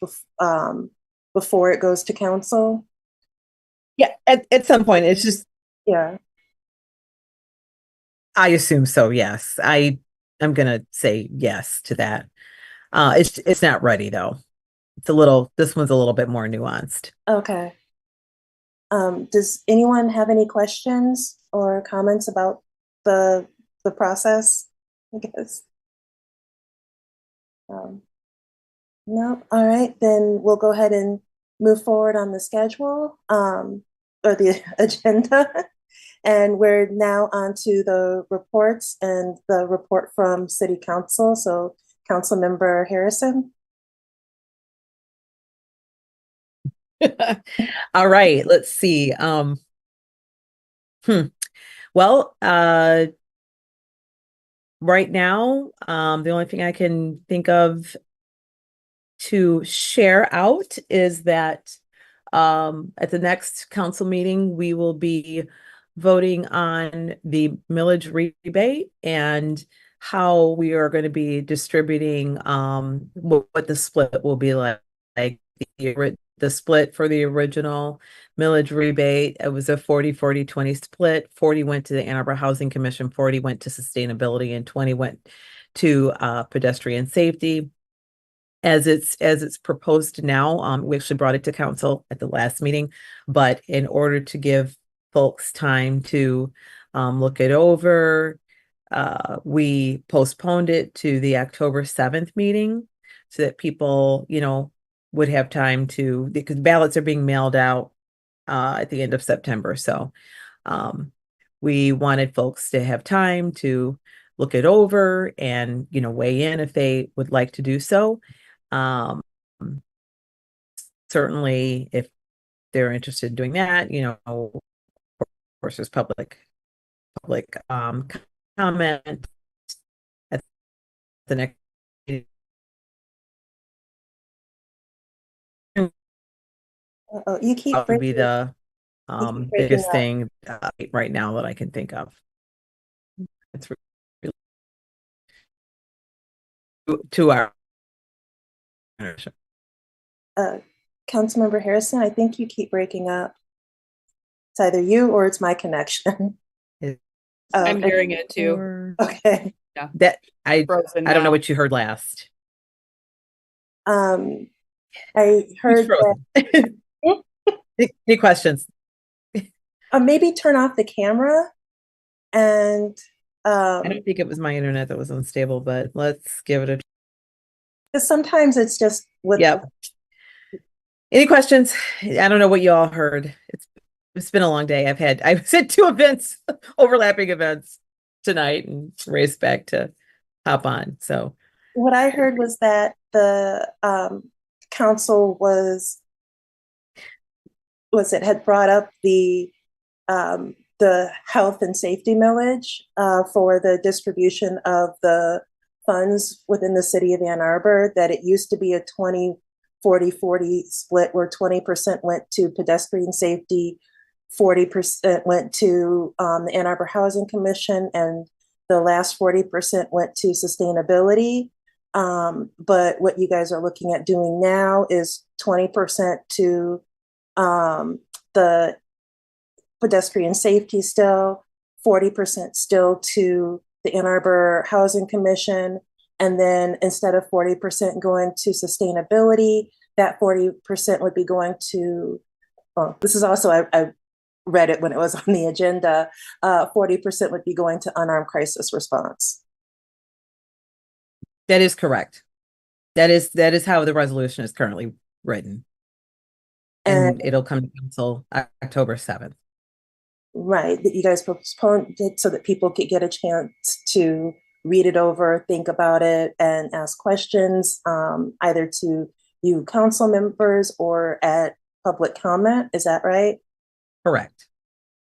Speaker 1: before it goes to council?
Speaker 11: Yeah, at some point, it's just,
Speaker 1: yeah.
Speaker 11: I assume so, yes. I'm gonna say yes to that. It's not ready though. This one's a little bit more nuanced.
Speaker 1: Okay. Does anyone have any questions or comments about the process? I guess. No. All right, then we'll go ahead and move forward on the schedule or the agenda. And we're now on to the reports and the report from City Council. So Councilmember Harrison.
Speaker 11: All right, let's see. Well, right now, the only thing I can think of to share out is that at the next council meeting, we will be voting on the millage rebate and how we are going to be distributing what the split will be like the split for the original millage rebate. It was a 40-40-20 split. 40 went to the Ann Arbor Housing Commission, 40 went to sustainability, and 20 went to pedestrian safety. As it's proposed now, we actually brought it to council at the last meeting, but in order to give folks time to look it over, we postponed it to the October 7th meeting so that people, would have time because ballots are being mailed out at the end of September. So we wanted folks to have time to look it over and, weigh in if they would like to do so. Certainly if they're interested in doing that, of course there's public comment at the next meeting.
Speaker 1: You keep
Speaker 11: That would be the biggest
Speaker 1: up.
Speaker 11: thing right now that I can think of. It's really 2 hours.
Speaker 1: Councilmember Harrison, I think you keep breaking up. It's either you or it's my connection.
Speaker 2: I'm hearing it too.
Speaker 1: Okay.
Speaker 2: Yeah.
Speaker 11: That I don't know what you heard last.
Speaker 1: I heard that.
Speaker 11: Any questions?
Speaker 1: Maybe turn off the camera and
Speaker 11: I don't think it was my internet that was unstable, but let's give it a try.
Speaker 1: Because sometimes it's just with
Speaker 11: Any questions? I don't know what you all heard. It's been a long day. I was at 2 events, overlapping events tonight, and raced back to hop on. So
Speaker 1: what I heard was that the council had brought up the health and safety millage for the distribution of the funds within the city of Ann Arbor, that it used to be a 20-40-40 split where 20% went to pedestrian safety, 40% went to the Ann Arbor Housing Commission, and the last 40% went to sustainability. But what you guys are looking at doing now is 20% to the pedestrian safety still, 40% still to the Ann Arbor Housing Commission, and then instead of 40% going to sustainability, that 40% would be going to, well, this is also, I read it when it was on the agenda, 40% would be going to unarmed crisis response.
Speaker 11: That is correct. That is how the resolution is currently written. And it'll come to council October 7th.
Speaker 1: Right, that you guys postponed it so that people could get a chance to read it over, think about it, and ask questions, either to you council members or at public comment. Is that right?
Speaker 11: Correct.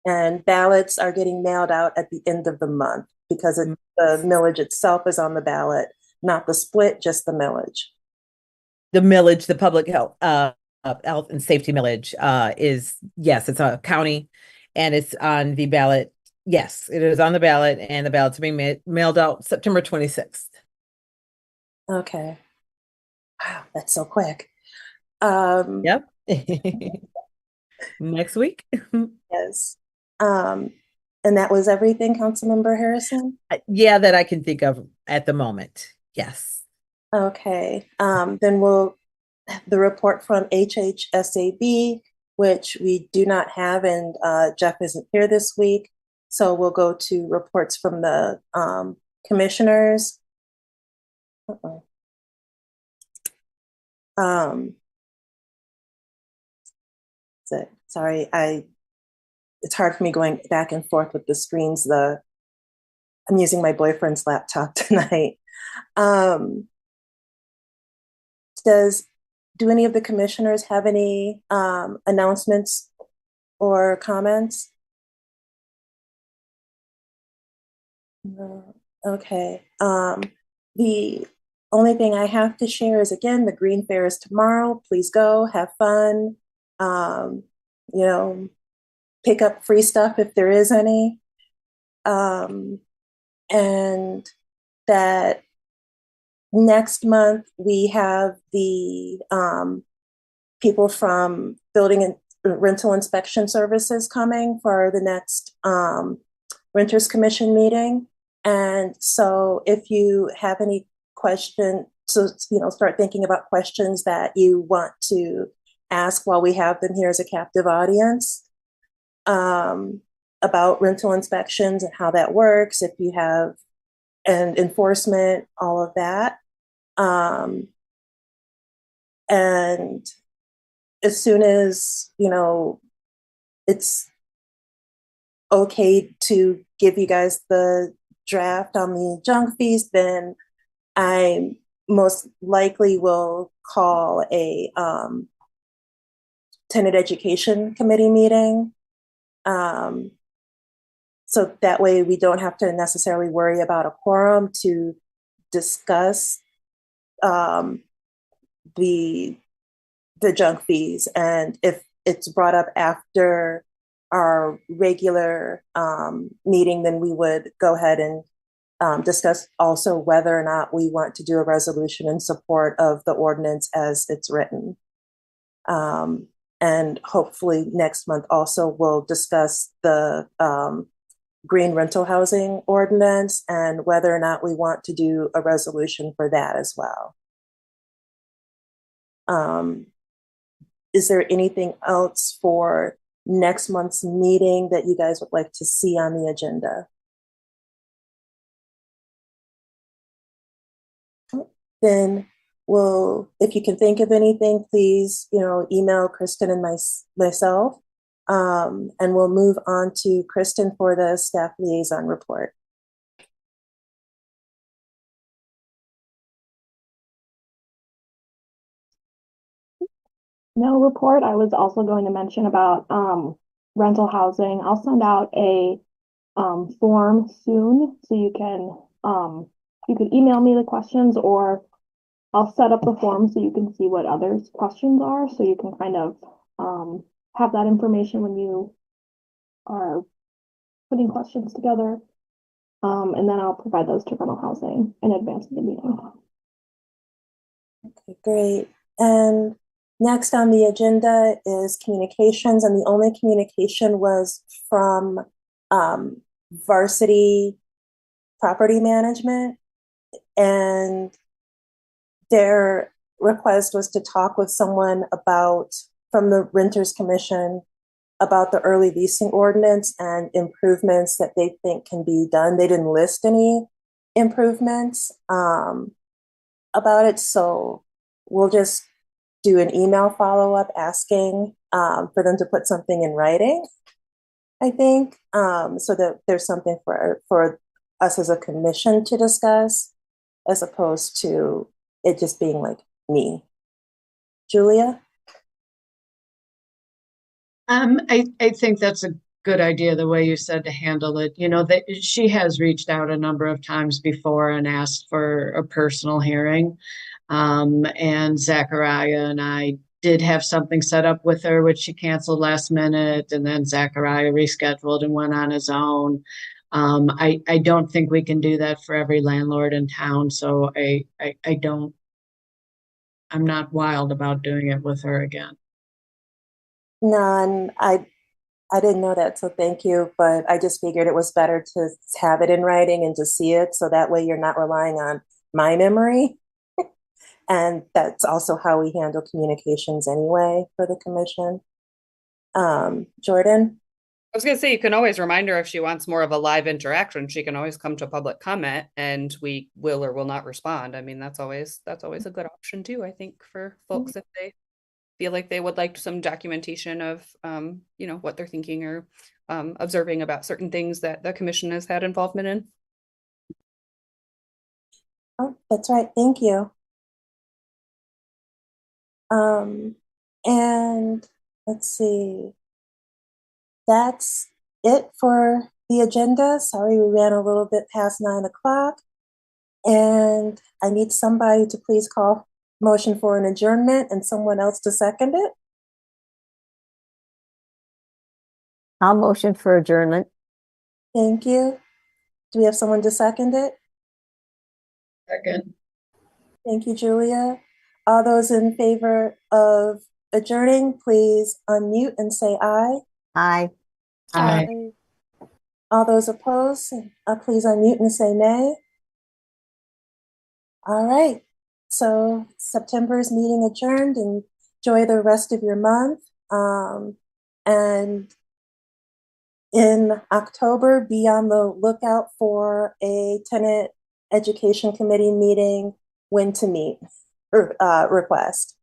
Speaker 1: And ballots are getting mailed out at the end of the month because the millage itself is on the ballot, not the split, just the millage.
Speaker 11: The millage, the public health and safety millage is, yes, it's a county and it's on the ballot. Yes, it is on the ballot, and the ballots are being mailed out September 26th.
Speaker 1: Okay. Wow, that's so quick.
Speaker 11: Yep. Next week.
Speaker 1: Yes. And that was everything, Councilmember Harrison?
Speaker 11: Yeah, that I can think of at the moment. Yes.
Speaker 1: Okay. Then the report from HHSAB, which we do not have, and Jeff isn't here this week. So we'll go to reports from the commissioners. Sorry, it's hard for me going back and forth with the screens. I'm using my boyfriend's laptop tonight. Do any of the commissioners have any announcements or comments? No. Okay. The only thing I have to share is, again, the Green Fair is tomorrow. Please go, have fun. Pick up free stuff if there is any. And that next month we have the people from building and rental inspection services coming for the next Renters Commission meeting. And so if you have any question, start thinking about questions that you want to ask while we have them here as a captive audience about rental inspections and how that works, if you have, and enforcement, all of that. And as soon as, it's okay to give you guys the draft on the junk fees, then I most likely will call a tenant education committee meeting. So that way we don't have to necessarily worry about a quorum to discuss the junk fees. And if it's brought up after our regular meeting, then we would go ahead and discuss also whether or not we want to do a resolution in support of the ordinance as it's written. And hopefully next month also we'll discuss the green rental housing ordinance and whether or not we want to do a resolution for that as well. Is there anything else for next month's meeting that you guys would like to see on the agenda? Then if you can think of anything, please, email Kristen and myself, and we'll move on to Kristen for the staff liaison report.
Speaker 7: No report. I was also going to mention about rental housing. I'll send out a form soon so you can you could email me the questions, or I'll set up the form so you can see what others' questions are, so you can kind of have that information when you are putting questions together. And then I'll provide those to rental housing in advance of the meeting.
Speaker 1: Okay, great. And next on the agenda is communications, and the only communication was from Varsity Property Management, and their request was to talk with someone from the Renters Commission about the early leasing ordinance and improvements that they think can be done. They didn't list any improvements about it, so we'll just do an email follow-up asking for them to put something in writing, I think, so that there's something for us as a commission to discuss, as opposed to it just being like me. Julia?
Speaker 3: I think that's a good idea, the way you said to handle it. You know, that she has reached out a number of times before and asked for a personal hearing. And Zachariah and I did have something set up with her, which she canceled last minute, and then Zachariah rescheduled and went on his own. I don't think we can do that for every landlord in town, so I'm not wild about doing it with her again.
Speaker 1: None. I didn't know that, so thank you. But I just figured it was better to have it in writing and to see it, so that way you're not relying on my memory. And that's also how we handle communications anyway for the commission. Jordan?
Speaker 2: I was gonna say, you can always remind her if she wants more of a live interaction, she can always come to public comment and we will or will not respond. I mean, that's always a good option too, I think, for folks if they feel like they would like some documentation of you know, what they're thinking or observing about certain things that the commission has had involvement in.
Speaker 1: Oh, that's right. Thank you. And let's see. That's it for the agenda. Sorry, we ran a little bit past 9 o'clock. And I need somebody to please call motion for an adjournment and someone else to second it.
Speaker 6: I'll motion for adjournment.
Speaker 1: Thank you. Do we have someone to second it?
Speaker 3: Second.
Speaker 1: Thank you, Julia. All those in favor of adjourning, please unmute and say aye.
Speaker 6: Aye.
Speaker 3: Aye.
Speaker 1: All those opposed, please unmute and say nay. All right. So September's meeting adjourned, and enjoy the rest of your month. And in October, be on the lookout for a tenant education committee meeting, when to meet request.